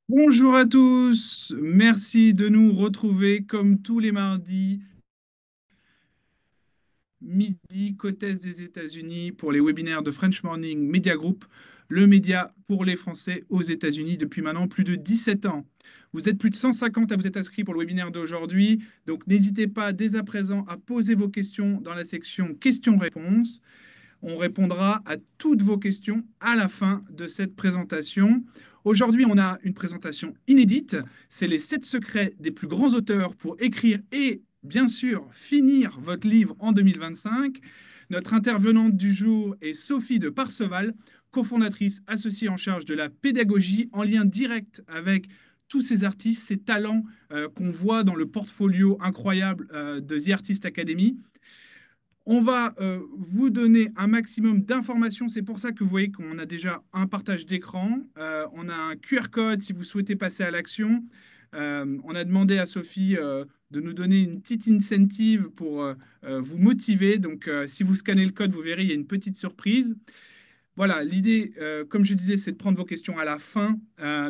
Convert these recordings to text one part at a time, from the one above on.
Bonjour à tous, merci de nous retrouver comme tous les mardis, midi, côte est des États-Unis, pour les webinaires de French Morning Media Group, le média pour les Français aux États-Unis depuis maintenant plus de 17 ans. Vous êtes plus de 150 à vous être inscrits pour le webinaire d'aujourd'hui, donc n'hésitez pas dès à présent à poser vos questions dans la section questions-réponses. On répondra à toutes vos questions à la fin de cette présentation. Aujourd'hui, on a une présentation inédite. C'est les 7 secrets des plus grands auteurs pour écrire et, bien sûr, finir votre livre en 2025. Notre intervenante du jour est Sophie de Parseval, cofondatrice associée en charge de la pédagogie en lien direct avec tous ces artistes, ces talents qu'on voit dans le portfolio incroyable de The Artist Academy. On va vous donner un maximum d'informations. C'est pour ça que vous voyez qu'on a déjà un partage d'écran. On a un QR code si vous souhaitez passer à l'action. On a demandé à Sophie de nous donner une petite incentive pour vous motiver. Donc, si vous scannez le code, vous verrez, il y a une petite surprise. Voilà, l'idée, comme je disais, c'est de prendre vos questions à la fin,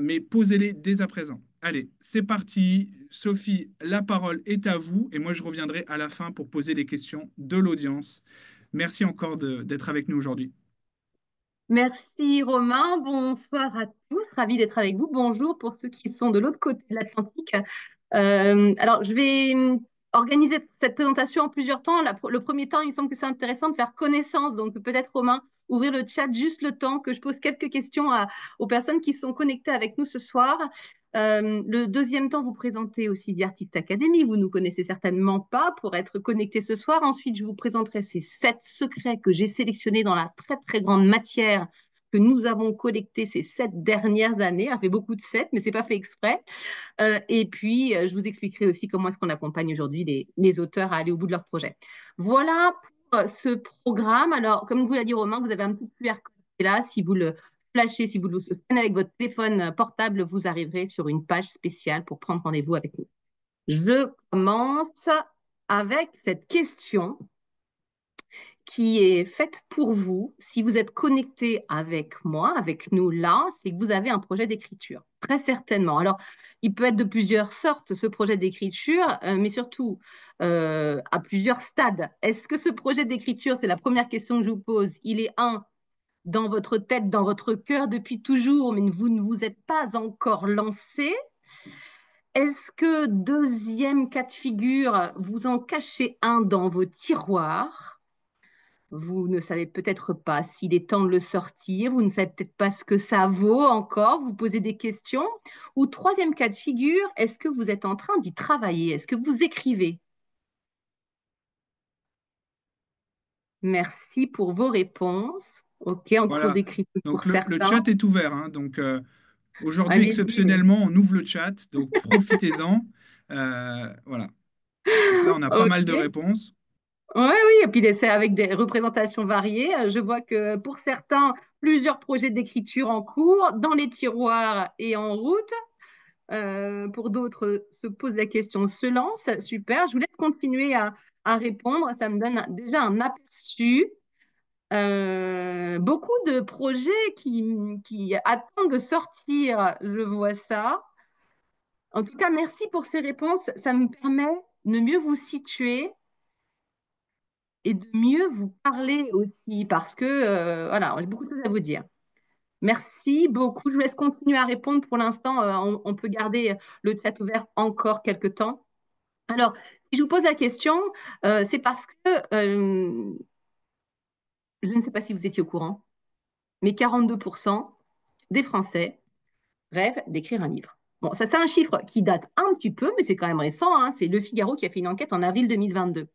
mais posez-les dès à présent. Allez, c'est parti. Sophie, la parole est à vous et moi, je reviendrai à la fin pour poser les questions de l'audience. Merci encore d'être avec nous aujourd'hui. Merci Romain, bonsoir à tous, ravi d'être avec vous. Bonjour pour ceux qui sont de l'autre côté de l'Atlantique. Alors, je vais organiser cette présentation en plusieurs temps. Le premier temps, il me semble que c'est intéressant de faire connaissance. Donc, peut-être Romain, ouvrir le chat juste le temps que je pose quelques questions aux personnes qui sont connectées avec nous ce soir. Le deuxième temps, vous présentez aussi The Artist Academy. Vous nous connaissez certainement pas pour être connectés ce soir. Ensuite, je vous présenterai ces 7 secrets que j'ai sélectionnés dans la très, très grande matière que nous avons collecté ces 7 dernières années. Ça fait beaucoup de 7, mais c'est pas fait exprès. Et puis, je vous expliquerai aussi comment est-ce qu'on accompagne aujourd'hui les auteurs à aller au bout de leur projet. Voilà pour ce programme. Alors, comme vous l'a dit Romain, vous avez un petit QR code là. Si vous le flashez, si vous le scannez avec votre téléphone portable, vous arriverez sur une page spéciale pour prendre rendez-vous avec nous. Je commence avec cette question qui est faite pour vous. Si vous êtes connecté avec moi, avec nous là, c'est que vous avez un projet d'écriture. Très certainement. Alors, il peut être de plusieurs sortes, ce projet d'écriture, mais surtout à plusieurs stades. Est-ce que ce projet d'écriture, c'est la première question que je vous pose, il est dans votre tête, dans votre cœur depuis toujours, mais vous ne vous êtes pas encore lancé? Est-ce que deuxième cas de figure, vous en cachez un dans vos tiroirs? Vous ne savez peut-être pas s'il est temps de le sortir, vous ne savez peut-être pas ce que ça vaut encore, vous posez des questions. Ou troisième cas de figure, est-ce que vous êtes en train d'y travailler? Est-ce que vous écrivez? Merci pour vos réponses. Ok, en cours Voilà. d'écriture pour Donc, le certains. chat est ouvert, hein. Donc, aujourd'hui, Allez-y. exceptionnellement, on ouvre le chat. Donc, profitez-en. Voilà. Donc là, on a pas mal de Ok. réponses. Oui, oui, et puis c'est avec des représentations variées. Je vois que pour certains, plusieurs projets d'écriture en cours, dans les tiroirs et en route. Pour d'autres, se posent la question, se lancent. Super, je vous laisse continuer à répondre. Ça me donne déjà un aperçu. Beaucoup de projets qui attendent de sortir, je vois ça. En tout cas, merci pour ces réponses. Ça me permet de mieux vous situer et de mieux vous parler aussi parce que, voilà, j'ai beaucoup de choses à vous dire. Merci beaucoup. Je vous laisse continuer à répondre. Pour l'instant, on peut garder le chat ouvert encore quelques temps. Alors, si je vous pose la question, c'est parce que je ne sais pas si vous étiez au courant, mais 42% des Français rêvent d'écrire un livre. Bon, ça c'est un chiffre qui date un petit peu, mais c'est quand même récent, hein. C'est Le Figaro qui a fait une enquête en avril 2022.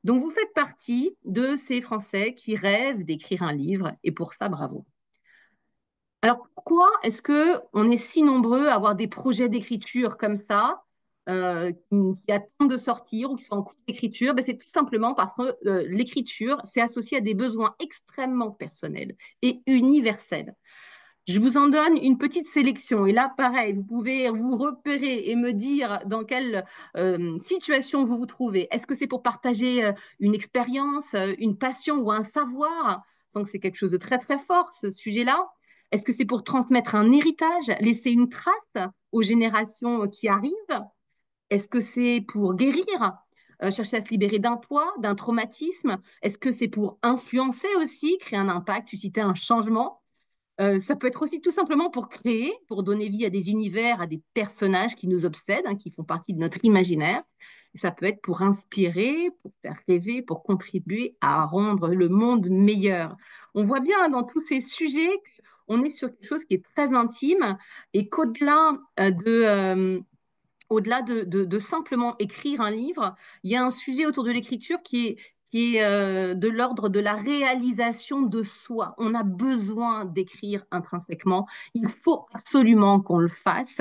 Donc, vous faites partie de ces Français qui rêvent d'écrire un livre, et pour ça, bravo. Alors, pourquoi est-ce que on est si nombreux à avoir des projets d'écriture comme ça, qui attendent de sortir ou qui sont en cours d'écriture? Ben, c'est tout simplement parce que l'écriture, c'est associé à des besoins extrêmement personnels et universels. Je vous en donne une petite sélection. Et là, pareil, vous pouvez vous repérer et me dire dans quelle situation vous vous trouvez. Est-ce que c'est pour partager une expérience, une passion ou un savoir? Je sens que c'est quelque chose de très, très fort, ce sujet-là. Est-ce que c'est pour transmettre un héritage, laisser une trace aux générations qui arrivent? Est-ce que c'est pour guérir, chercher à se libérer d'un poids, d'un traumatisme? Est-ce que c'est pour influencer aussi, créer un impact, susciter un changement? Ça peut être aussi tout simplement pour créer, pour donner vie à des univers, à des personnages qui nous obsèdent, hein, qui font partie de notre imaginaire. Et ça peut être pour inspirer, pour faire rêver, pour contribuer à rendre le monde meilleur. On voit bien, hein, dans tous ces sujets qu'on est sur quelque chose qui est très intime et qu'au-delà de simplement écrire un livre, il y a un sujet autour de l'écriture qui est de l'ordre de la réalisation de soi. On a besoin d'écrire intrinsèquement. Il faut absolument qu'on le fasse.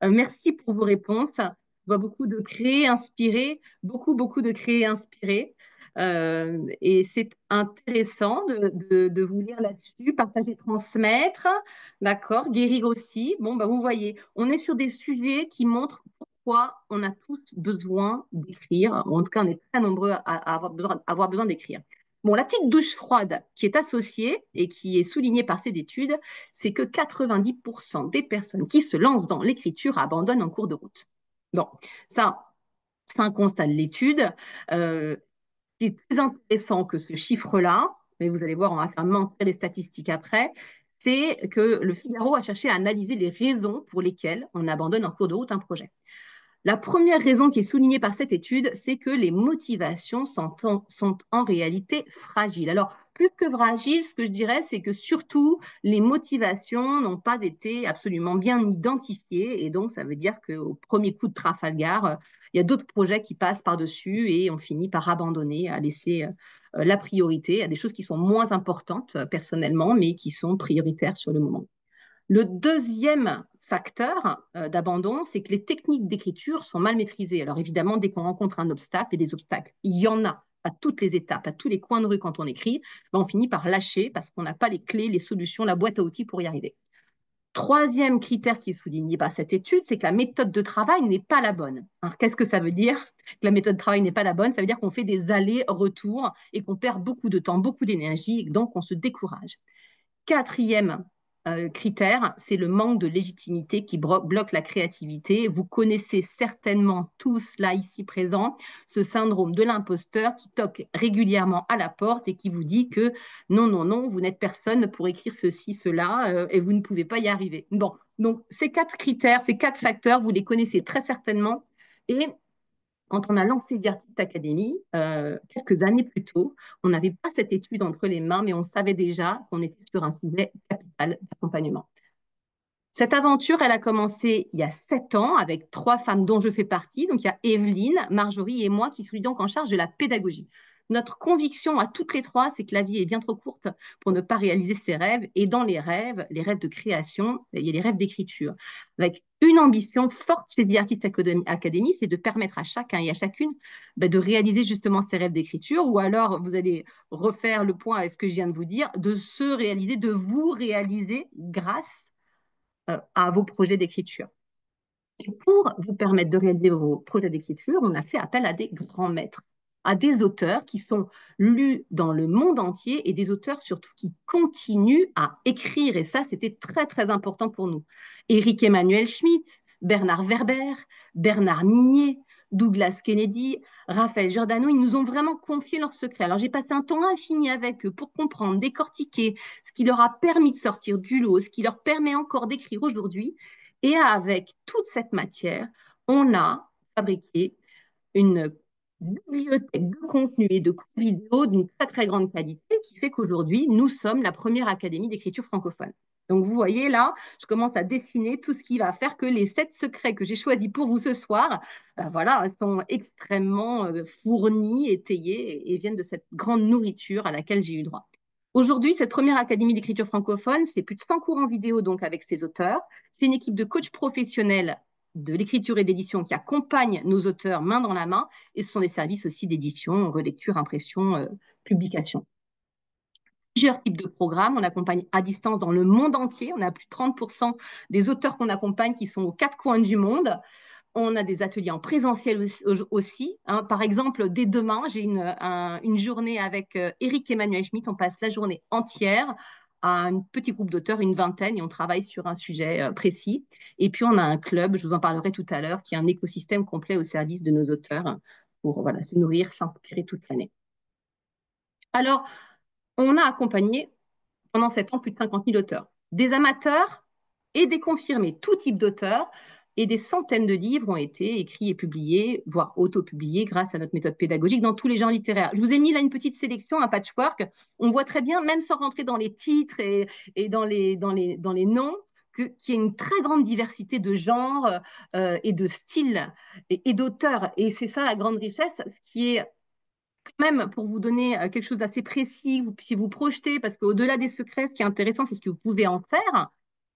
Merci pour vos réponses. Je vois beaucoup de créer, inspirer, beaucoup de créer, inspirer. Et c'est intéressant de vous lire là-dessus, partager, transmettre, d'accord, guérir aussi. Bon, bah, vous voyez, on est sur des sujets qui montrent pourquoi on a tous besoin d'écrire. En tout cas, on est très nombreux à avoir besoin d'écrire. Bon, la petite douche froide qui est associée et qui est soulignée par ces études, c'est que 90% des personnes qui se lancent dans l'écriture abandonnent en cours de route. Bon, ça, c'est un constat de l'étude. Euh, ce qui est plus intéressant que ce chiffre-là, mais vous allez voir, on va faire mentir les statistiques après, c'est que le Figaro a cherché à analyser les raisons pour lesquelles on abandonne en cours de route un projet. La première raison qui est soulignée par cette étude, c'est que les motivations sont en réalité fragiles. Alors, plus que fragiles, ce que je dirais, c'est que surtout, les motivations n'ont pas été absolument bien identifiées. Et donc, ça veut dire qu'au premier coup de Trafalgar, il y a d'autres projets qui passent par-dessus et on finit par abandonner, à laisser la priorité à des choses qui sont moins importantes personnellement, mais qui sont prioritaires sur le moment. Le deuxième facteur d'abandon, c'est que les techniques d'écriture sont mal maîtrisées. Alors évidemment, dès qu'on rencontre un obstacle, et des obstacles, il y en a à toutes les étapes, à tous les coins de rue quand on écrit, ben on finit par lâcher parce qu'on n'a pas les clés, les solutions, la boîte à outils pour y arriver. Troisième critère qui est souligné par cette étude, c'est que la méthode de travail n'est pas la bonne. Alors, qu'est-ce que ça veut dire que la méthode de travail n'est pas la bonne? Ça veut dire qu'on fait des allers-retours et qu'on perd beaucoup de temps, beaucoup d'énergie, et donc on se décourage. Quatrième critère, c'est le manque de légitimité qui bloque la créativité. Vous connaissez certainement tous, là, ici présents, ce syndrome de l'imposteur qui toque régulièrement à la porte et qui vous dit que non, non, non, vous n'êtes personne pour écrire ceci, cela, et vous ne pouvez pas y arriver. Bon, donc ces quatre critères, ces quatre facteurs, vous les connaissez très certainement. Et quand on a lancé The Artist Academy, quelques années plus tôt, on n'avait pas cette étude entre les mains, mais on savait déjà qu'on était sur un sujet capital d'accompagnement. Cette aventure, elle a commencé il y a 7 ans avec 3 femmes dont je fais partie. Donc, il y a Evelyne, Marjorie et moi qui suis donc en charge de la pédagogie. Notre conviction à toutes les trois, c'est que la vie est bien trop courte pour ne pas réaliser ses rêves. Et dans les rêves de création, il y a les rêves d'écriture. Avec une ambition forte chez The Artist Academy, c'est de permettre à chacun et à chacune de réaliser justement ses rêves d'écriture. Ou alors, vous allez refaire le point avec ce que je viens de vous dire, de se réaliser, de vous réaliser grâce à vos projets d'écriture. Et pour vous permettre de réaliser vos projets d'écriture, on a fait appel à des grands maîtres, à des auteurs qui sont lus dans le monde entier et des auteurs surtout qui continuent à écrire. Et ça, c'était très, très important pour nous. Éric Emmanuel Schmitt, Bernard Werber, Bernard Minier, Douglas Kennedy, Raphaël Giordano, ils nous ont vraiment confié leurs secrets. Alors j'ai passé un temps infini avec eux pour comprendre, décortiquer ce qui leur a permis de sortir du lot, ce qui leur permet encore d'écrire aujourd'hui. Et avec toute cette matière, on a fabriqué une bibliothèque de contenu et de cours vidéo d'une très très grande qualité qui fait qu'aujourd'hui, nous sommes la première académie d'écriture francophone. Donc vous voyez là, je commence à dessiner tout ce qui va faire que les 7 secrets que j'ai choisis pour vous ce soir, ben voilà, sont extrêmement fournis, étayés et viennent de cette grande nourriture à laquelle j'ai eu droit. Aujourd'hui, cette première académie d'écriture francophone, c'est plus de 100 cours en vidéo donc avec ses auteurs. C'est une équipe de coachs professionnels de l'écriture et d'édition qui accompagnent nos auteurs main dans la main et ce sont des services aussi d'édition, relecture, impression, publication. Plusieurs types de programmes, on accompagne à distance dans le monde entier, on a plus de 30% des auteurs qu'on accompagne qui sont aux 4 coins du monde. On a des ateliers en présentiel aussi. Hein. Par exemple, dès demain, j'ai une journée avec Éric Emmanuel Schmitt. On passe la journée entière à un petit groupe d'auteurs, une vingtaine, et on travaille sur un sujet précis. Et puis, on a un club, je vous en parlerai tout à l'heure, qui est un écosystème complet au service de nos auteurs pour voilà, se nourrir, s'inspirer toute l'année. Alors, on a accompagné pendant 7 ans plus de 50 000 auteurs, des amateurs et des confirmés, tout type d'auteurs. Et des centaines de livres ont été écrits et publiés, voire auto-publiés grâce à notre méthode pédagogique dans tous les genres littéraires. Je vous ai mis là une petite sélection, un patchwork. On voit très bien, même sans rentrer dans les titres et dans les noms, qu'il y a une très grande diversité de genres et de styles et d'auteurs. Et c'est ça la grande richesse, ce qui est même pour vous donner quelque chose d'assez précis, vous puissiez vous projeter, parce qu'au-delà des secrets, ce qui est intéressant, c'est ce que vous pouvez en faire.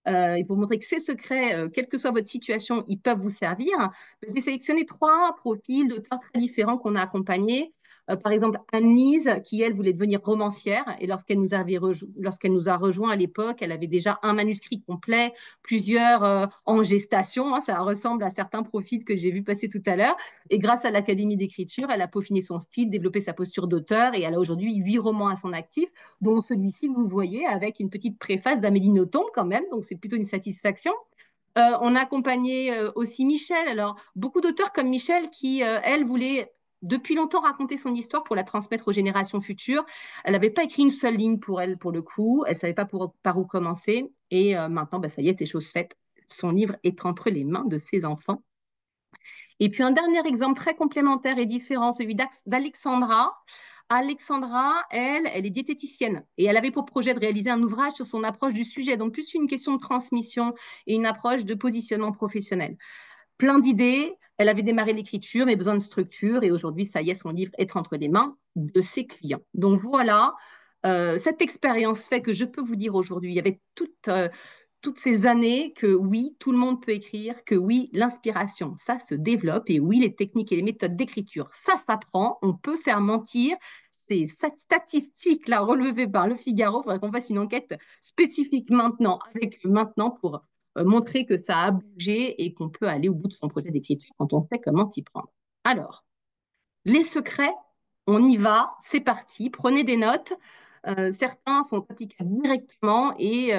Et pour montrer que ces secrets, quelle que soit votre situation, ils peuvent vous servir. J'ai sélectionné 3 profils d'auteurs très différents qu'on a accompagnés. Par exemple, Anne-Lise, qui, elle, voulait devenir romancière. Et lorsqu'elle nous a rejoint à l'époque, elle avait déjà un manuscrit complet, plusieurs en gestation, hein. Ça ressemble à certains profils que j'ai vu passer tout à l'heure. Et grâce à l'Académie d'écriture, elle a peaufiné son style, développé sa posture d'auteur. Et elle a aujourd'hui 8 romans à son actif, dont celui-ci, vous voyez, avec une petite préface d'Amélie Nothomb quand même. Donc, c'est plutôt une satisfaction. On a accompagné aussi Michel. Alors, beaucoup d'auteurs comme Michel qui, elle, voulait depuis longtemps raconter son histoire pour la transmettre aux générations futures. Elle n'avait pas écrit une seule ligne pour elle, pour le coup. Elle ne savait pas par où commencer. Et maintenant, bah, ça y est, c'est chose faite. Son livre est entre les mains de ses enfants. Et puis un dernier exemple très complémentaire et différent, celui d'Alexandra. Alexandra, elle est diététicienne et elle avait pour projet de réaliser un ouvrage sur son approche du sujet, donc plus une question de transmission et une approche de positionnement professionnel. Plein d'idées, elle avait démarré l'écriture, mais besoin de structure et aujourd'hui, ça y est, son livre est entre les mains de ses clients. Donc voilà, cette expérience fait que je peux vous dire aujourd'hui, il y avait toutes ces années que oui, tout le monde peut écrire, que oui, l'inspiration, ça se développe et oui, les techniques et les méthodes d'écriture, ça s'apprend, on peut faire mentir. Ces statistiques-là relevées par Le Figaro, il faudrait qu'on fasse une enquête spécifique maintenant pour montrer que ça a bougé et qu'on peut aller au bout de son projet d'écriture quand on sait comment s'y prendre. Alors, les secrets, on y va, c'est parti, prenez des notes. Certains sont applicables directement et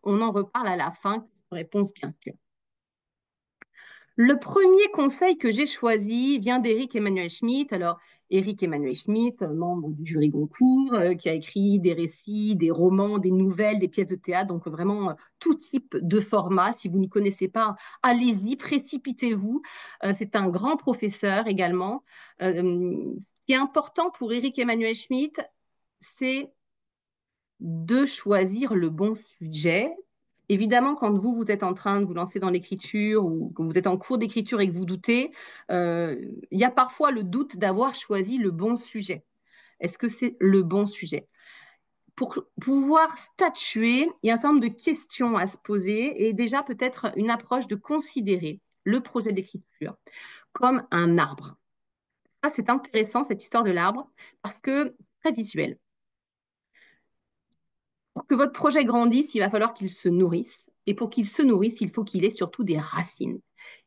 on en reparle à la fin, réponse bien sûr. Le premier conseil que j'ai choisi vient d'Éric Emmanuel Schmitt. Alors, Éric Emmanuel Schmitt, membre du jury Goncourt, qui a écrit des récits, des romans, des nouvelles, des pièces de théâtre, donc vraiment tout type de format. Si vous ne connaissez pas, allez-y, précipitez-vous. C'est un grand professeur également. Ce qui est important pour Éric Emmanuel Schmitt, c'est de choisir le bon sujet. Évidemment, quand vous êtes en train de vous lancer dans l'écriture ou que vous êtes en cours d'écriture et que vous doutez, il y a parfois le doute d'avoir choisi le bon sujet. Est-ce que c'est le bon sujet? Pour pouvoir statuer, il y a un certain nombre de questions à se poser et déjà peut-être une approche de considérer le projet d'écriture comme un arbre. Ça, c'est intéressant, cette histoire de l'arbre, parce que c'est très visuel. Pour que votre projet grandisse, il va falloir qu'il se nourrisse. Et pour qu'il se nourrisse, il faut qu'il ait surtout des racines.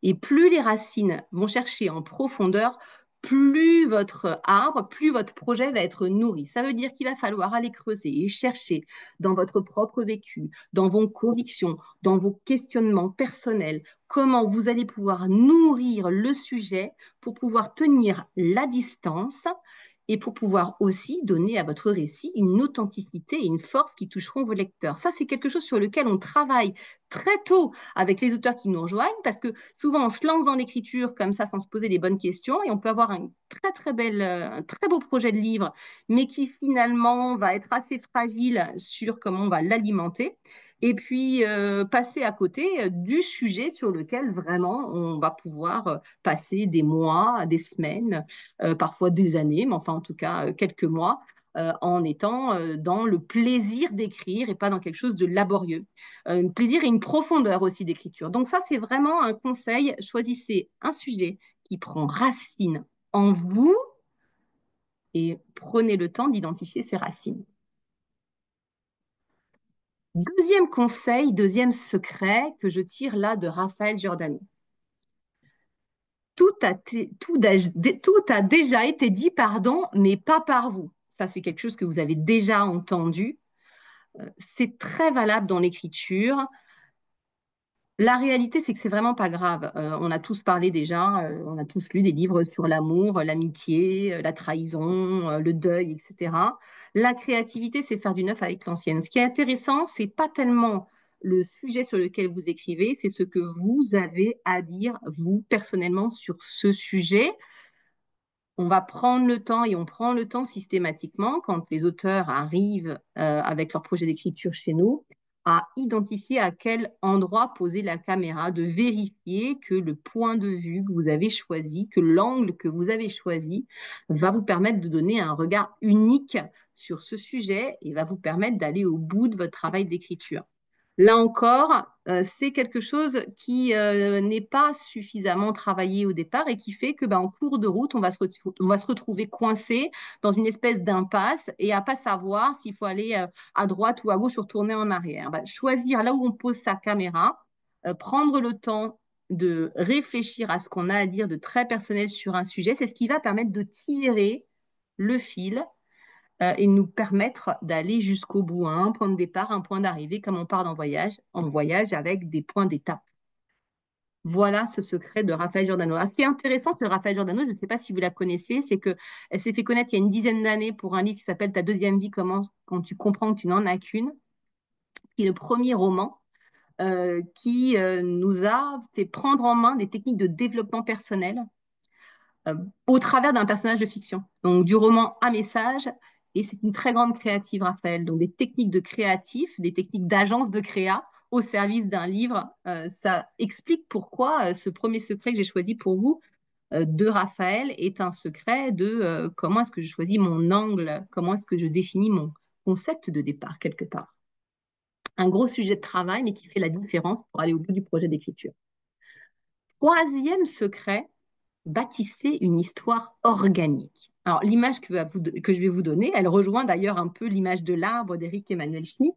Et plus les racines vont chercher en profondeur, plus votre arbre, plus votre projet va être nourri. Ça veut dire qu'il va falloir aller creuser et chercher dans votre propre vécu, dans vos convictions, dans vos questionnements personnels, comment vous allez pouvoir nourrir le sujet pour pouvoir tenir la distance et pour pouvoir aussi donner à votre récit une authenticité et une force qui toucheront vos lecteurs. Ça, c'est quelque chose sur lequel on travaille très tôt avec les auteurs qui nous rejoignent, parce que souvent, on se lance dans l'écriture comme ça sans se poser les bonnes questions, et on peut avoir un très beau projet de livre, mais qui finalement va être assez fragile sur comment on va l'alimenter. Et puis passer à côté du sujet sur lequel vraiment on va pouvoir passer des mois, des semaines, parfois des années, mais enfin en tout cas quelques mois, en étant dans le plaisir d'écrire et pas dans quelque chose de laborieux. Un plaisir et une profondeur aussi d'écriture. Donc ça, c'est vraiment un conseil. Choisissez un sujet qui prend racine en vous et prenez le temps d'identifier ses racines. Deuxième conseil, deuxième secret que je tire là de Raphaël Giordano. Tout a déjà été dit, pardon, mais pas par vous. Ça, c'est quelque chose que vous avez déjà entendu. C'est très valable dans l'écriture. La réalité, c'est que c'est vraiment pas grave. On a tous parlé déjà, on a tous lu des livres sur l'amour, l'amitié, la trahison, le deuil, etc. La créativité, c'est faire du neuf avec l'ancienne. Ce qui est intéressant, c'est pas tellement le sujet sur lequel vous écrivez, c'est ce que vous avez à dire, vous, personnellement, sur ce sujet. On va prendre le temps et on prend le temps systématiquement quand les auteurs arrivent avec leur projet d'écriture chez nous à identifier à quel endroit poser la caméra, de vérifier que le point de vue que vous avez choisi, que l'angle que vous avez choisi va vous permettre de donner un regard unique sur ce sujet et va vous permettre d'aller au bout de votre travail d'écriture. Là encore, c'est quelque chose qui n'est pas suffisamment travaillé au départ et qui fait que, en cours de route, on va se retrouver coincé dans une espèce d'impasse et à pas savoir s'il faut aller à droite ou à gauche ou retourner en arrière. Choisir là où on pose sa caméra, prendre le temps de réfléchir à ce qu'on a à dire de très personnel sur un sujet, c'est ce qui va permettre de tirer le fil et nous permettre d'aller jusqu'au bout, à un point de départ, un point d'arrivée, comme on part en voyage avec des points d'étape. Voilà ce secret de Raphaël Giordano. Ce qui est intéressant de Raphaël Giordano, je ne sais pas si vous la connaissez, c'est qu'elle s'est fait connaître il y a une dizaine d'années pour un livre qui s'appelle Ta deuxième vie, quand tu comprends que tu n'en as qu'une, qui est le premier roman qui nous a fait prendre en main des techniques de développement personnel euh, au travers d'un personnage de fiction. Donc du roman à message, et c'est une très grande créative, Raphaël. Donc des techniques de créatif, des techniques d'agence de créa au service d'un livre. Ça explique pourquoi ce premier secret que j'ai choisi pour vous de Raphaël est un secret de comment est-ce que je choisis mon angle, comment est-ce que je définis mon concept de départ quelque part. Un gros sujet de travail, mais qui fait la différence pour aller au bout du projet d'écriture. Troisième secret, bâtissez une histoire organique. Alors, l'image que je vais vous donner, elle rejoint d'ailleurs un peu l'image de l'arbre d'Éric Emmanuel Schmitt.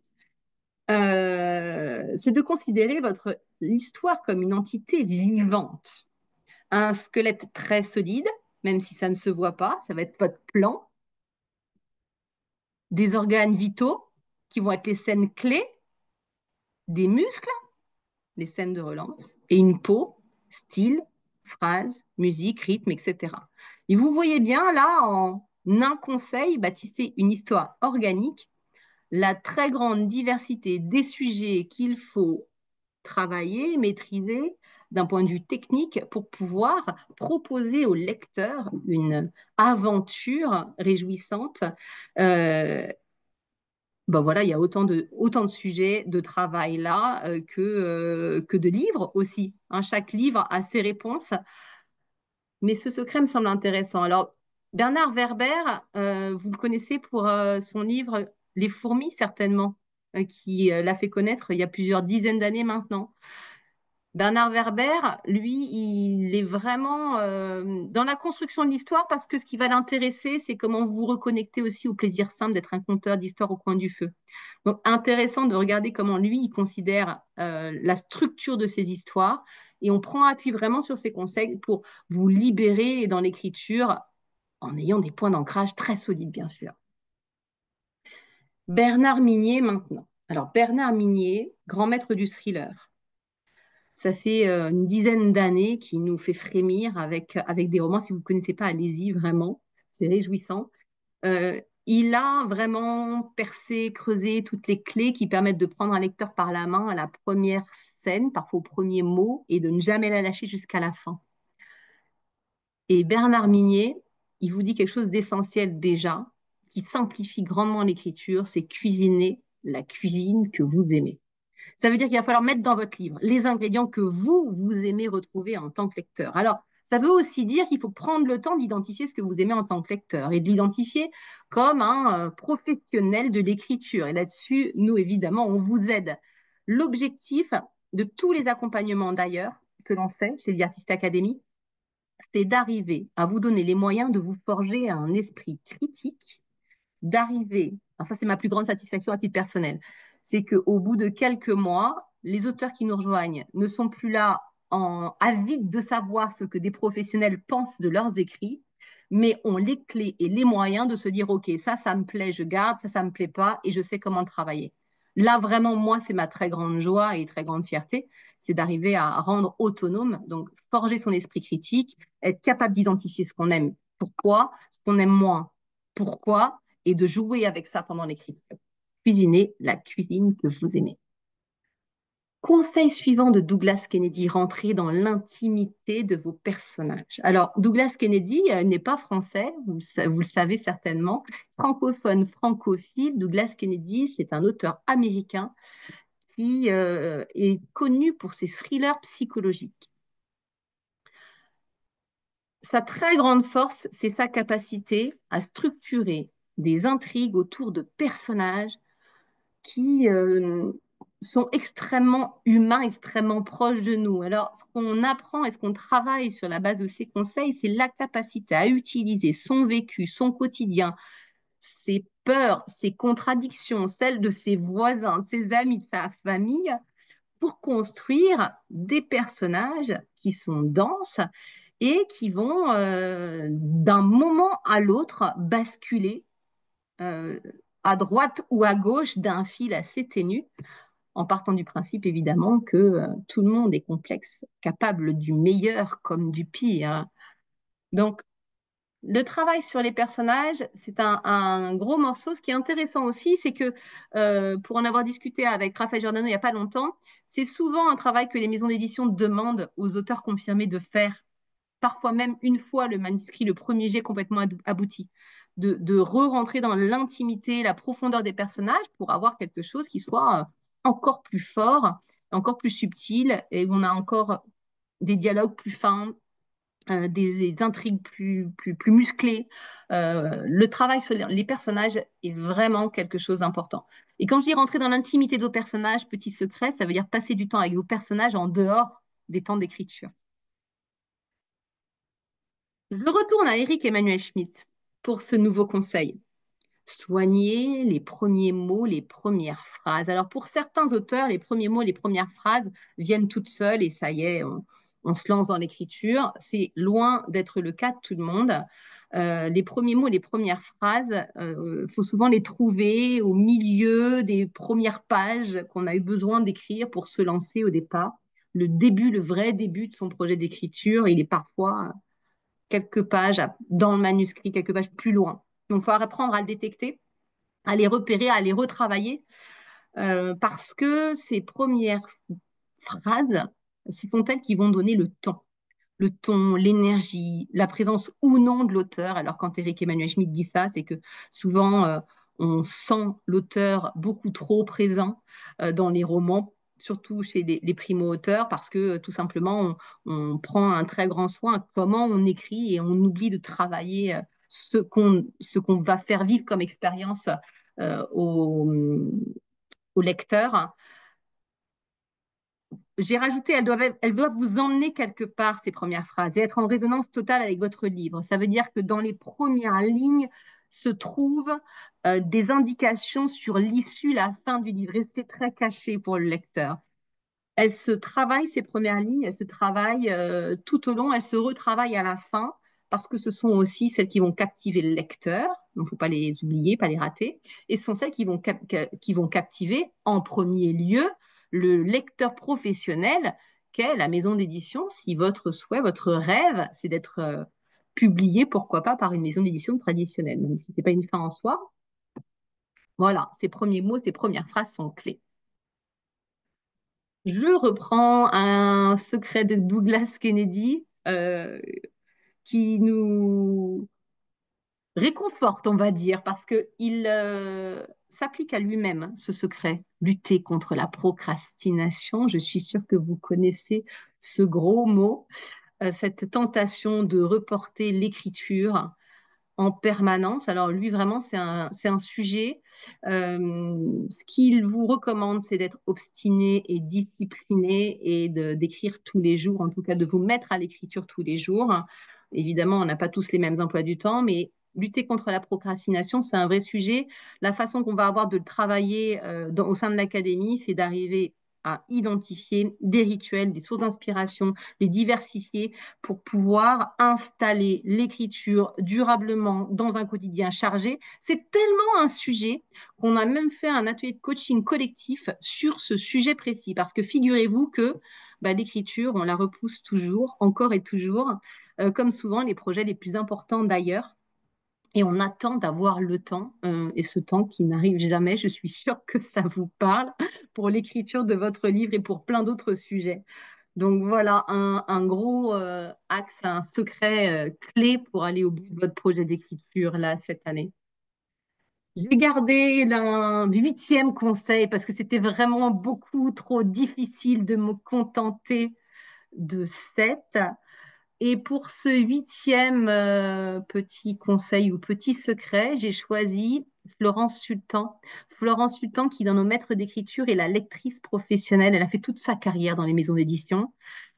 C'est de considérer votre histoire comme une entité vivante. Un squelette très solide, même si ça ne se voit pas, ça va être votre plan. Des organes vitaux qui vont être les scènes clés, des muscles, les scènes de relance, et une peau, style, phrase, musique, rythme, etc. Et vous voyez bien là, en un conseil, bâtissez une histoire organique, la très grande diversité des sujets qu'il faut travailler, maîtriser d'un point de vue technique pour pouvoir proposer au lecteur une aventure réjouissante voilà, il y a autant de sujets de travail là que de livres aussi, hein. Chaque livre a ses réponses, mais ce secret me semble intéressant. Alors, Bernard Werber, vous le connaissez pour son livre Les fourmis, certainement, qui l'a fait connaître il y a plusieurs dizaines d'années maintenant. Bernard Werber, lui, il est vraiment dans la construction de l'histoire parce que ce qui va l'intéresser, c'est comment vous reconnectez aussi au plaisir simple d'être un conteur d'histoire au coin du feu. Donc, intéressant de regarder comment lui, il considère la structure de ses histoires et on prend appui vraiment sur ses conseils pour vous libérer dans l'écriture en ayant des points d'ancrage très solides, bien sûr. Bernard Minier, maintenant. Alors, Bernard Minier, grand maître du thriller. Ça fait une dizaine d'années qu'il nous fait frémir avec des romans. Si vous ne connaissez pas, allez-y, vraiment. C'est réjouissant. Il a vraiment percé, creusé toutes les clés qui permettent de prendre un lecteur par la main à la première scène, parfois au premier mot, et de ne jamais la lâcher jusqu'à la fin. Et Bernard Minier, il vous dit quelque chose d'essentiel déjà, qui simplifie grandement l'écriture, c'est cuisiner la cuisine que vous aimez. Ça veut dire qu'il va falloir mettre dans votre livre les ingrédients que vous aimez retrouver en tant que lecteur. Alors, ça veut aussi dire qu'il faut prendre le temps d'identifier ce que vous aimez en tant que lecteur et de l'identifier comme un professionnel de l'écriture. Et là-dessus, nous, évidemment, on vous aide. L'objectif de tous les accompagnements d'ailleurs que l'on fait chez The Artist Academy, c'est d'arriver à vous donner les moyens de vous forger un esprit critique, d'arriver, alors ça c'est ma plus grande satisfaction à titre personnel, c'est qu'au bout de quelques mois, les auteurs qui nous rejoignent ne sont plus là avides de savoir ce que des professionnels pensent de leurs écrits, mais ont les clés et les moyens de se dire, OK, ça me plaît, je garde, ça me plaît pas, et je sais comment le travailler. là, vraiment, moi, c'est ma très grande joie et très grande fierté, c'est d'arriver à rendre autonome, donc forger son esprit critique, être capable d'identifier ce qu'on aime, pourquoi, ce qu'on aime moins, pourquoi, et de jouer avec ça pendant l'écriture. Cuisiner la cuisine que vous aimez. Conseil suivant de Douglas Kennedy, rentrer dans l'intimité de vos personnages. Alors, Douglas Kennedy n'est pas français, vous le savez certainement. Francophone, francophile, Douglas Kennedy, c'est un auteur américain qui est connu pour ses thrillers psychologiques. Sa très grande force, c'est sa capacité à structurer des intrigues autour de personnages qui sont extrêmement humains, extrêmement proches de nous. Alors, ce qu'on apprend et ce qu'on travaille sur la base de ces conseils, c'est la capacité à utiliser son vécu, son quotidien, ses peurs, ses contradictions, celles de ses voisins, de ses amis, de sa famille, pour construire des personnages qui sont denses et qui vont d'un moment à l'autre basculer euh, à droite ou à gauche d'un fil assez ténu, en partant du principe évidemment que tout le monde est complexe, capable du meilleur comme du pire. Donc, le travail sur les personnages, c'est un gros morceau. Ce qui est intéressant aussi, c'est que pour en avoir discuté avec Raphaël Giordano il n'y a pas longtemps, c'est souvent un travail que les maisons d'édition demandent aux auteurs confirmés de faire, parfois même une fois le manuscrit, le premier jet complètement abouti, de re-rentrer dans l'intimité, la profondeur des personnages pour avoir quelque chose qui soit encore plus fort, encore plus subtil, et où on a encore des dialogues plus fins, des intrigues plus musclées. Le travail sur les personnages est vraiment quelque chose d'important. Et quand je dis rentrer dans l'intimité de vos personnages, petit secret, ça veut dire passer du temps avec vos personnages en dehors des temps d'écriture. Je retourne à Eric Emmanuel Schmitt pour ce nouveau conseil. Soigner les premiers mots, les premières phrases. Alors pour certains auteurs, les premiers mots, les premières phrases viennent toutes seules et ça y est, on se lance dans l'écriture. C'est loin d'être le cas de tout le monde. Les premiers mots, les premières phrases, faut souvent les trouver au milieu des premières pages qu'on a eu besoin d'écrire pour se lancer au départ. Le début, le vrai début de son projet d'écriture, il est parfois quelques pages dans le manuscrit, quelques pages plus loin. Donc, il faut apprendre à le détecter, à les repérer, à les retravailler, parce que ces premières phrases, ce sont elles qui vont donner le ton, l'énergie, la présence ou non de l'auteur. Alors, quand Eric Emmanuel Schmitt dit ça, c'est que souvent, on sent l'auteur beaucoup trop présent dans les romans, surtout chez les primo-auteurs, parce que tout simplement, on prend un très grand soin à comment on écrit et on oublie de travailler ce qu'on va faire vivre comme expérience au lecteur. J'ai rajouté, elles doivent vous emmener quelque part, ces premières phrases, et être en résonance totale avec votre livre. Ça veut dire que dans les premières lignes se trouvent des indications sur l'issue, la fin du livre. Et c'est très caché pour le lecteur. Elles se travaillent, ces premières lignes, elles se travaillent tout au long, elles se retravaillent à la fin, parce que ce sont aussi celles qui vont captiver le lecteur. Donc, il ne faut pas les oublier, pas les rater. Et ce sont celles qui vont captiver en premier lieu le lecteur professionnel qu'est la maison d'édition, si votre souhait, votre rêve, c'est d'être publié, pourquoi pas, par une maison d'édition traditionnelle, même si ce n'est pas une fin en soi. Voilà, ces premiers mots, ces premières phrases sont clés. Je reprends un secret de Douglas Kennedy qui nous réconforte, on va dire, parce qu'il s'applique à lui-même, ce secret, lutter contre la procrastination. Je suis sûre que vous connaissez ce gros mot, cette tentation de reporter l'écriture en permanence. Alors lui, vraiment, c'est un sujet. Ce qu'il vous recommande, c'est d'être obstiné et discipliné et d'écrire tous les jours, en tout cas de vous mettre à l'écriture tous les jours. Évidemment, on n'a pas tous les mêmes emplois du temps, mais lutter contre la procrastination, c'est un vrai sujet. La façon qu'on va avoir de le travailler au sein de l'académie, c'est d'arriver à identifier des rituels, des sources d'inspiration, les diversifier pour pouvoir installer l'écriture durablement dans un quotidien chargé. C'est tellement un sujet qu'on a même fait un atelier de coaching collectif sur ce sujet précis. Parce que figurez-vous que bah, l'écriture, on la repousse toujours, encore et toujours, comme souvent les projets les plus importants d'ailleurs. Et on attend d'avoir le temps, et ce temps qui n'arrive jamais. Je suis sûre que ça vous parle pour l'écriture de votre livre et pour plein d'autres sujets. Donc voilà, un gros axe, un secret clé pour aller au bout de votre projet d'écriture là cette année. J'ai gardé un huitième conseil parce que c'était vraiment beaucoup trop difficile de me contenter de sept. Et pour ce huitième petit conseil ou petit secret, j'ai choisi Florence Sultan. Florence Sultan, qui dans nos maîtres d'écriture est la lectrice professionnelle. Elle a fait toute sa carrière dans les maisons d'édition.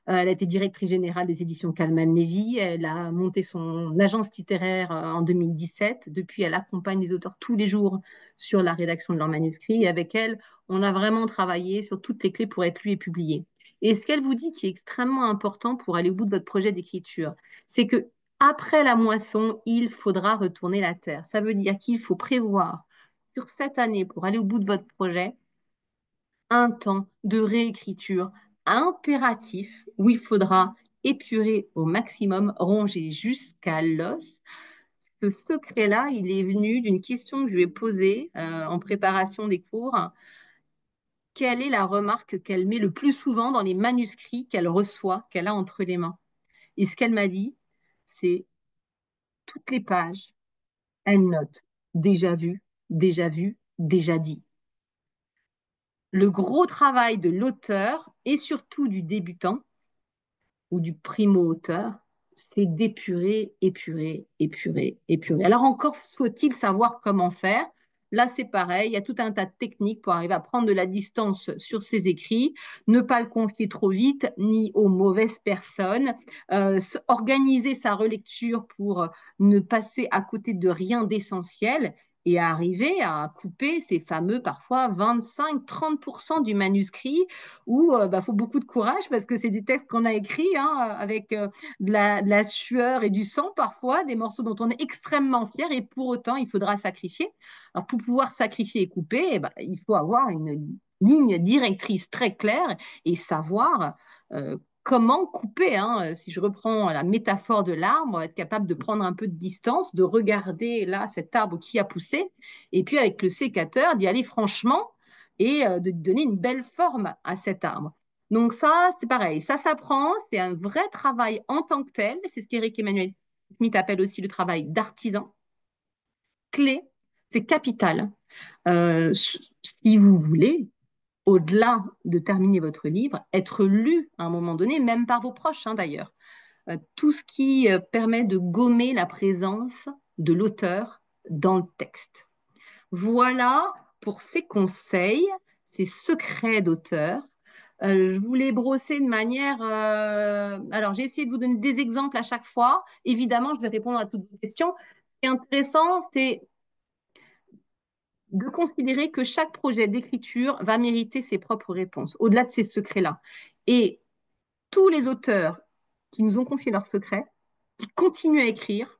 Elle a été directrice générale des éditions Calman Levy. Elle a monté son agence littéraire en 2017. Depuis, elle accompagne les auteurs tous les jours sur la rédaction de leurs manuscrits. Et avec elle, on a vraiment travaillé sur toutes les clés pour être lu et publié. Et ce qu'elle vous dit qui est extrêmement important pour aller au bout de votre projet d'écriture, c'est que après la moisson, il faudra retourner la terre. Ça veut dire qu'il faut prévoir sur cette année pour aller au bout de votre projet un temps de réécriture impératif où il faudra épurer au maximum, ronger jusqu'à l'os. Ce secret-là, il est venu d'une question que je lui ai posée en préparation des cours. Quelle est la remarque qu'elle met le plus souvent dans les manuscrits qu'elle reçoit, qu'elle a entre les mains? Et ce qu'elle m'a dit, c'est toutes les pages, elle note déjà vu, déjà vu, déjà dit. Le gros travail de l'auteur et surtout du débutant ou du primo-auteur, c'est d'épurer, épurer, épurer, épurer. Alors encore faut-il savoir comment faire. Là, c'est pareil, il y a tout un tas de techniques pour arriver à prendre de la distance sur ses écrits, ne pas le confier trop vite, ni aux mauvaises personnes, organiser sa relecture pour ne passer à côté de rien d'essentiel et arriver à couper ces fameux parfois 25-30% du manuscrit où bah, faut beaucoup de courage parce que c'est des textes qu'on a écrits hein, avec de la sueur et du sang parfois, des morceaux dont on est extrêmement fier et pour autant il faudra sacrifier. Alors pour pouvoir sacrifier et couper, eh ben, il faut avoir une ligne directrice très claire et savoir comment couper. Hein. Si je reprends la métaphore de l'arbre, être capable de prendre un peu de distance, de regarder là cet arbre qui a poussé, et puis avec le sécateur d'y aller franchement et de donner une belle forme à cet arbre. Donc ça, c'est pareil, ça s'apprend, c'est un vrai travail en tant que tel, c'est ce qu'Éric Emmanuel Smith appelle aussi le travail d'artisan, clé, c'est capital. Si vous voulez, au-delà de terminer votre livre, être lu à un moment donné, même par vos proches hein, d'ailleurs. Tout ce qui permet de gommer la présence de l'auteur dans le texte. Voilà pour ces conseils, ces secrets d'auteur. Je voulais brosser de manière... Alors, j'ai essayé de vous donner des exemples à chaque fois. Évidemment, je vais répondre à toutes vos questions. Ce qui est intéressant, c'est de considérer que chaque projet d'écriture va mériter ses propres réponses, au-delà de ces secrets-là. Et tous les auteurs qui nous ont confié leurs secrets, qui continuent à écrire,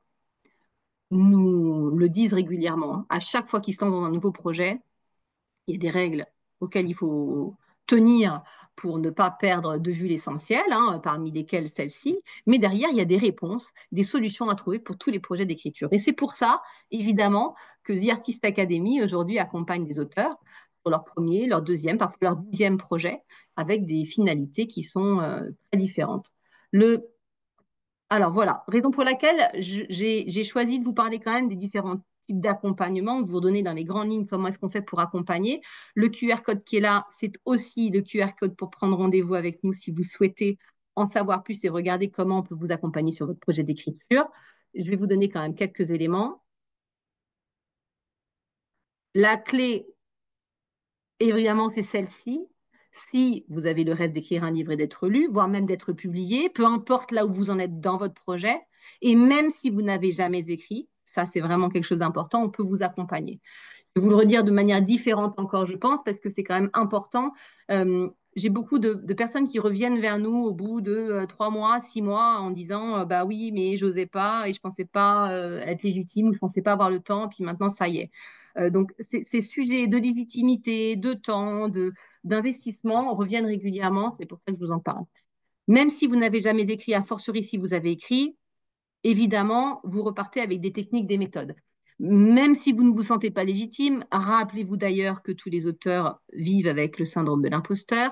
nous le disent régulièrement. Hein. À chaque fois qu'ils se lancent dans un nouveau projet, il y a des règles auxquelles il faut tenir pour ne pas perdre de vue l'essentiel, hein, parmi lesquelles celle-ci. Mais derrière, il y a des réponses, des solutions à trouver pour tous les projets d'écriture. Et c'est pour ça, évidemment, que The Artist Academy, aujourd'hui, accompagne des auteurs sur leur premier, leur deuxième, parfois leur dixième projet, avec des finalités qui sont très différentes. Le alors voilà, raison pour laquelle j'ai choisi de vous parler quand même des différents types d'accompagnement, de vous donner dans les grandes lignes comment est-ce qu'on fait pour accompagner. Le QR code qui est là, c'est aussi le QR code pour prendre rendez-vous avec nous si vous souhaitez en savoir plus et regarder comment on peut vous accompagner sur votre projet d'écriture. Je vais vous donner quand même quelques éléments. La clé, évidemment, c'est celle-ci. Si vous avez le rêve d'écrire un livre et d'être lu, voire même d'être publié, peu importe là où vous en êtes dans votre projet, et même si vous n'avez jamais écrit, ça c'est vraiment quelque chose d'important, on peut vous accompagner. Je vais vous le redire de manière différente encore, je pense, parce que c'est quand même important. J'ai beaucoup de personnes qui reviennent vers nous au bout de 3 mois, 6 mois, en disant bah oui, mais j'osais pas et je pensais pas être légitime ou je pensais pas avoir le temps, puis maintenant ça y est. Donc ces sujets de légitimité, de temps, d'investissement reviennent régulièrement. C'est pour ça que je vous en parle. Même si vous n'avez jamais écrit, a fortiori si vous avez écrit, évidemment, vous repartez avec des techniques, des méthodes. Même si vous ne vous sentez pas légitime, rappelez-vous d'ailleurs que tous les auteurs vivent avec le syndrome de l'imposteur.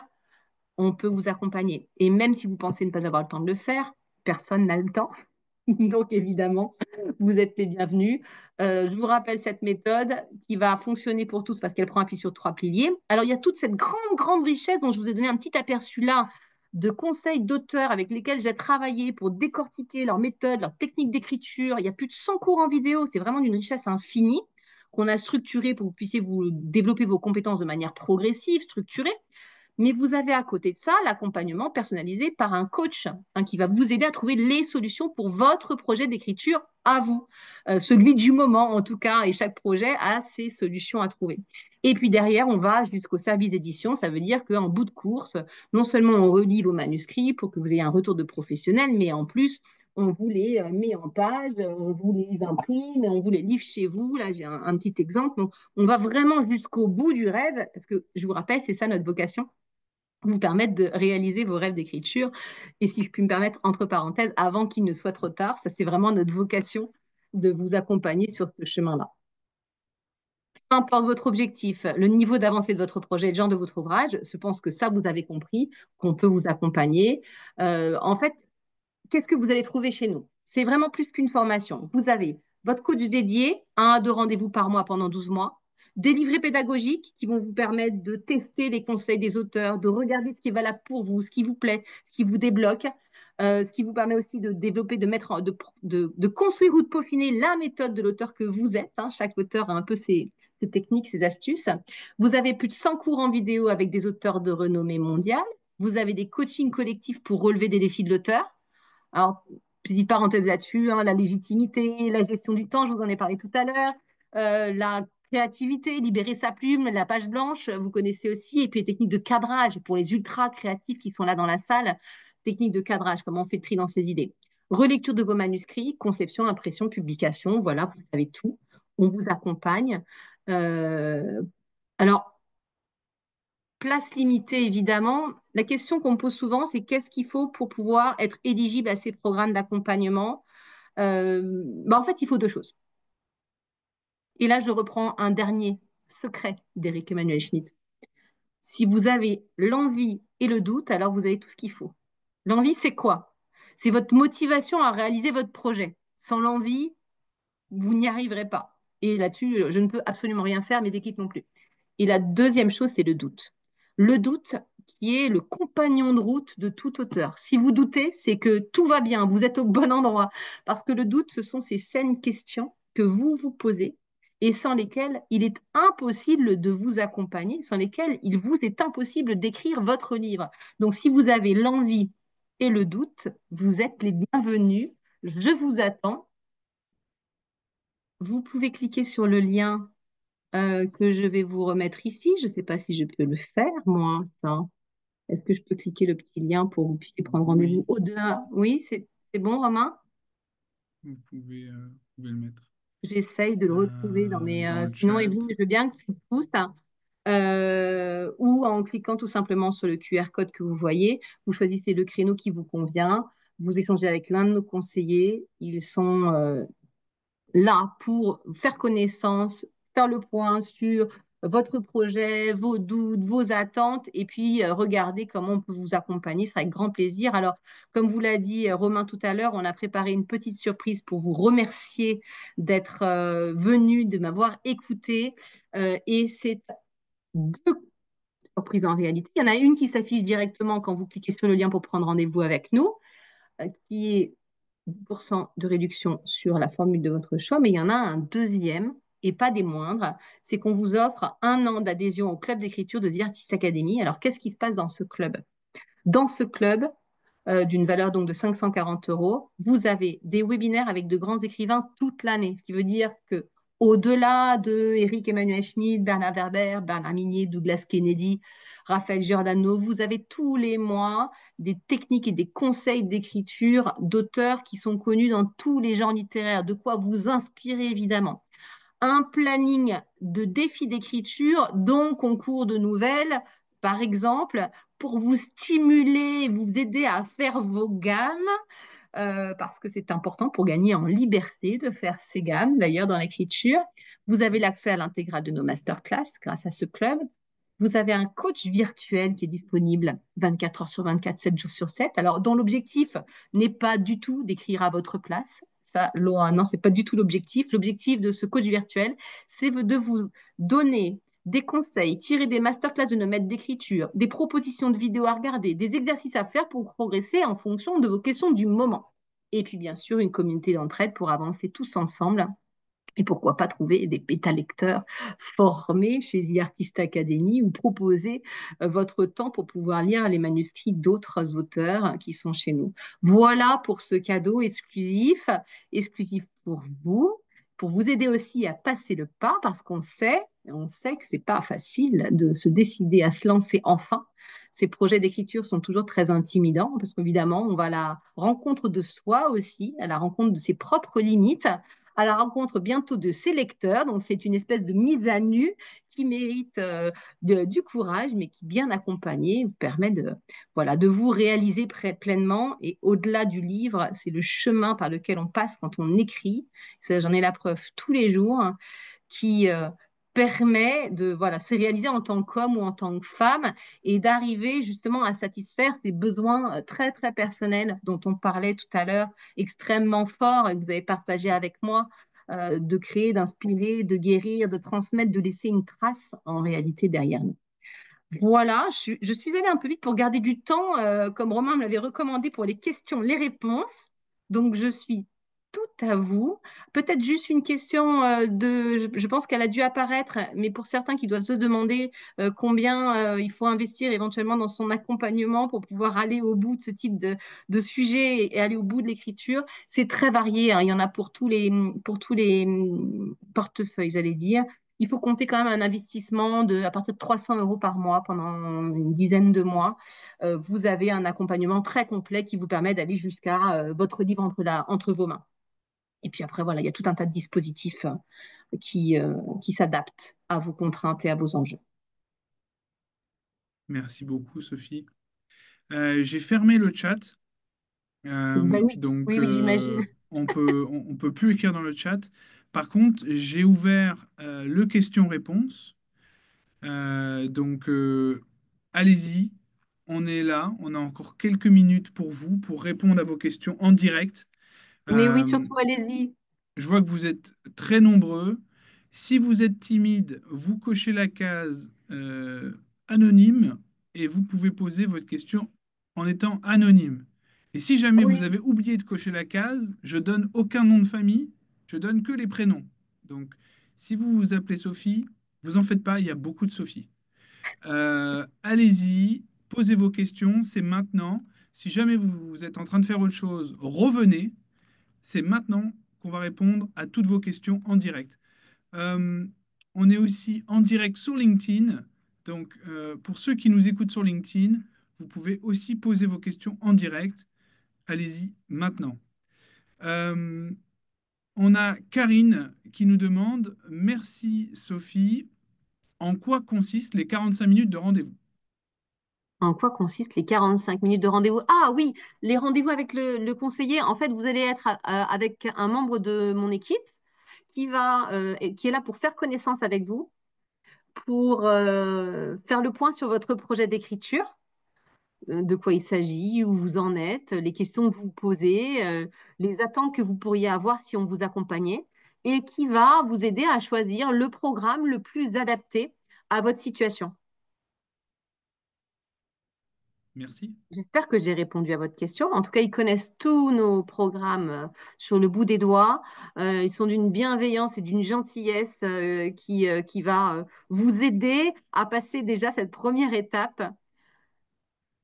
On peut vous accompagner. Et même si vous pensez ne pas avoir le temps de le faire, personne n'a le temps. Donc, évidemment, vous êtes les bienvenus. Je vous rappelle cette méthode qui va fonctionner pour tous parce qu'elle prend appui sur 3 piliers. Alors, il y a toute cette grande, grande richesse dont je vous ai donné un petit aperçu là de conseils d'auteurs avec lesquels j'ai travaillé pour décortiquer leur méthode, leur technique d'écriture. Il y a plus de 100 cours en vidéo. C'est vraiment d'une richesse infinie qu'on a structuré pour que vous puissiez vous développer vos compétences de manière progressive, structurée. Mais vous avez à côté de ça l'accompagnement personnalisé par un coach qui va vous aider à trouver les solutions pour votre projet d'écriture à vous, celui du moment en tout cas, et chaque projet a ses solutions à trouver. Et puis derrière, on va jusqu'au service d'édition, ça veut dire qu'en bout de course, non seulement on relit vos manuscrits pour que vous ayez un retour de professionnel, mais en plus, on vous les met en page, on vous les imprime, on vous les livre chez vous. Là, j'ai un petit exemple. Donc, on va vraiment jusqu'au bout du rêve, parce que je vous rappelle, c'est ça notre vocation, vous permettre de réaliser vos rêves d'écriture. Et si je puis me permettre, entre parenthèses, avant qu'il ne soit trop tard, ça c'est vraiment notre vocation de vous accompagner sur ce chemin-là. Peu importe votre objectif, le niveau d'avancée de votre projet, le genre de votre ouvrage, je pense que ça, vous avez compris, qu'on peut vous accompagner. En fait, qu'est-ce que vous allez trouver chez nous? C'est vraiment plus qu'une formation. Vous avez votre coach dédié, 1 à 2 rendez-vous par mois pendant 12 mois, des livrets pédagogiques qui vont vous permettre de tester les conseils des auteurs, de regarder ce qui est valable pour vous, ce qui vous plaît, ce qui vous débloque, ce qui vous permet aussi de développer, de construire ou de peaufiner la méthode de l'auteur que vous êtes. Hein. Chaque auteur a un peu ses techniques, ses astuces. Vous avez plus de 100 cours en vidéo avec des auteurs de renommée mondiale. Vous avez des coachings collectifs pour relever des défis de l'auteur. Alors, petite parenthèse là-dessus, hein, la légitimité, la gestion du temps, je vous en ai parlé tout à l'heure, la créativité, libérer sa plume, la page blanche, vous connaissez aussi, et puis les techniques de cadrage pour les ultra créatifs qui sont là dans la salle, techniques de cadrage, comment on fait le tri dans ses idées. Relecture de vos manuscrits, conception, impression, publication, voilà, vous savez tout. On vous accompagne. Euh, alors, place limitée, évidemment. La question qu'on me pose souvent, c'est qu'est-ce qu'il faut pour pouvoir être éligible à ces programmes d'accompagnement? En fait, il faut 2 choses. Et là, je reprends un dernier secret d'Éric Emmanuel Schmitt. Si vous avez l'envie et le doute, alors vous avez tout ce qu'il faut. L'envie, c'est quoi? C'est votre motivation à réaliser votre projet. Sans l'envie, vous n'y arriverez pas. Et là-dessus, je ne peux absolument rien faire, mes équipes non plus. Et la deuxième chose, c'est le doute. Le doute qui est le compagnon de route de tout auteur. Si vous doutez, c'est que tout va bien, vous êtes au bon endroit. Parce que le doute, ce sont ces saines questions que vous vous posez et sans lesquelles il est impossible de vous accompagner, sans lesquelles il vous est impossible d'écrire votre livre. Donc, si vous avez l'envie et le doute, vous êtes les bienvenus. Je vous attends. Vous pouvez cliquer sur le lien que je vais vous remettre ici. Je ne sais pas si je peux le faire, moi, ça. Est-ce que je peux cliquer le petit lien pour que vous puissiez prendre rendez-vous Oui, au-delà? Oui, c'est bon, Romain? vous pouvez le mettre J'essaye de le retrouver dans mes... dans le Sinon, chat. Evelyne, je veux bien que tu le pousses. Ou en cliquant tout simplement sur le QR code que vous voyez, vous choisissez le créneau qui vous convient, vous échangez avec l'un de nos conseillers. Ils sont là pour faire connaissance, faire le point sur votre projet, vos doutes, vos attentes, et puis regarder comment on peut vous accompagner. Ce sera avec grand plaisir. Alors, comme vous l'a dit Romain tout à l'heure, on a préparé une petite surprise pour vous remercier d'être venu, de m'avoir écouté. Et c'est 2 surprises en réalité. Il y en a une qui s'affiche directement quand vous cliquez sur le lien pour prendre rendez-vous avec nous, qui est 10% de réduction sur la formule de votre choix, mais il y en a un deuxième, et pas des moindres, c'est qu'on vous offre 1 an d'adhésion au club d'écriture de The Artist Academy. Alors, qu'est-ce qui se passe dans ce club? Dans ce club, d'une valeur donc de 540 euros, vous avez des webinaires avec de grands écrivains toute l'année, ce qui veut dire que Au-delà de Eric Emmanuel Schmitt, Bernard Werber, Bernard Minier, Douglas Kennedy, Raphaël Giordano, vous avez tous les mois des techniques et des conseils d'écriture d'auteurs qui sont connus dans tous les genres littéraires, de quoi vous inspirer évidemment. Un planning de défis d'écriture, dont concours de nouvelles, par exemple, pour vous stimuler, vous aider à faire vos gammes, parce que c'est important pour gagner en liberté de faire ses gammes, d'ailleurs, dans l'écriture. Vous avez l'accès à l'intégrale de nos masterclass grâce à ce club. Vous avez un coach virtuel qui est disponible 24 heures sur 24, 7 jours sur 7. Alors, dont l'objectif n'est pas du tout d'écrire à votre place. Ça, loin, non, c'est pas du tout l'objectif. L'objectif de ce coach virtuel, c'est de vous donner des conseils, tirer des masterclass de nos maîtres d'écriture, des propositions de vidéos à regarder, des exercices à faire pour progresser en fonction de vos questions du moment. Et puis, bien sûr, une communauté d'entraide pour avancer tous ensemble. Et pourquoi pas trouver des bêta-lecteurs formés chez The Artist Academy ou proposer votre temps pour pouvoir lire les manuscrits d'autres auteurs qui sont chez nous. Voilà pour ce cadeau exclusif, exclusif pour vous aider aussi à passer le pas parce on sait que c'est pas facile de se décider à se lancer enfin. Ces projets d'écriture sont toujours très intimidants parce qu'évidemment, on va à la rencontre de soi aussi, à la rencontre de ses propres limites à la rencontre bientôt de ses lecteurs. Donc, c'est une espèce de mise à nu qui mérite du courage, mais qui, bien accompagnée, vous permet voilà, de vous réaliser pleinement. Et au-delà du livre, c'est le chemin par lequel on passe quand on écrit. Ça, j'en ai la preuve tous les jours, hein, qui permet de voilà, se réaliser en tant qu'homme ou en tant que femme et d'arriver justement à satisfaire ces besoins très, très personnels dont on parlait tout à l'heure, extrêmement forts et que vous avez partagé avec moi, de créer, d'inspirer, de guérir, de transmettre, de laisser une trace en réalité derrière nous. Voilà, je suis allée un peu vite pour garder du temps, comme Romain me l'avait recommandé pour les questions, les réponses. Donc, je suis tout à vous. Peut-être juste une question je pense qu'elle a dû apparaître, mais pour certains qui doivent se demander combien il faut investir éventuellement dans son accompagnement pour pouvoir aller au bout de ce type de sujet et aller au bout de l'écriture, c'est très varié, hein. Il y en a pour tous les portefeuilles, j'allais dire. Il faut compter quand même un investissement à partir de 300 euros par mois pendant une dizaine de mois. Vous avez un accompagnement très complet qui vous permet d'aller jusqu'à votre livre entre vos mains. Et puis après, voilà, il y a tout un tas de dispositifs qui s'adaptent à vos contraintes et à vos enjeux. Merci beaucoup, Sophie. J'ai fermé le chat, Ben oui, donc oui, oui, j'imagine. on peut plus écrire dans le chat. Par contre, j'ai ouvert le question-réponse. Donc, allez-y, on est là. On a encore quelques minutes pour vous, pour répondre à vos questions en direct. Mais oui, Euh, surtout, allez-y. je vois que vous êtes très nombreux. Si vous êtes timide, vous cochez la case anonyme et vous pouvez poser votre question en étant anonyme. Et si jamais vous Oui. avez oublié de cocher la case, je donne aucun nom de famille, je donne que les prénoms. Donc, si vous vous appelez Sophie, vous en faites pas, il y a beaucoup de Sophie. Allez-y, posez vos questions, c'est maintenant. Si jamais vous êtes en train de faire autre chose, revenez. C'est maintenant qu'on va répondre à toutes vos questions en direct. Euh, on est aussi en direct sur LinkedIn. Donc, pour ceux qui nous écoutent sur LinkedIn, vous pouvez aussi poser vos questions en direct. Allez-y maintenant. Euh, on a Karine qui nous demande, merci Sophie, en quoi consistent les 45 minutes de rendez-vous? En quoi consistent les 45 minutes de rendez-vous? Ah oui, les rendez-vous avec le conseiller. En fait, vous allez être avec un membre de mon équipe qui est là pour faire connaissance avec vous, pour faire le point sur votre projet d'écriture, de quoi il s'agit, où vous en êtes, les questions que vous posez, les attentes que vous pourriez avoir si on vous accompagnait, et qui va vous aider à choisir le programme le plus adapté à votre situation. Merci. J'espère que j'ai répondu à votre question. En tout cas, ils connaissent tous nos programmes sur le bout des doigts. Ils sont d'une bienveillance et d'une gentillesse qui va vous aider à passer déjà cette première étape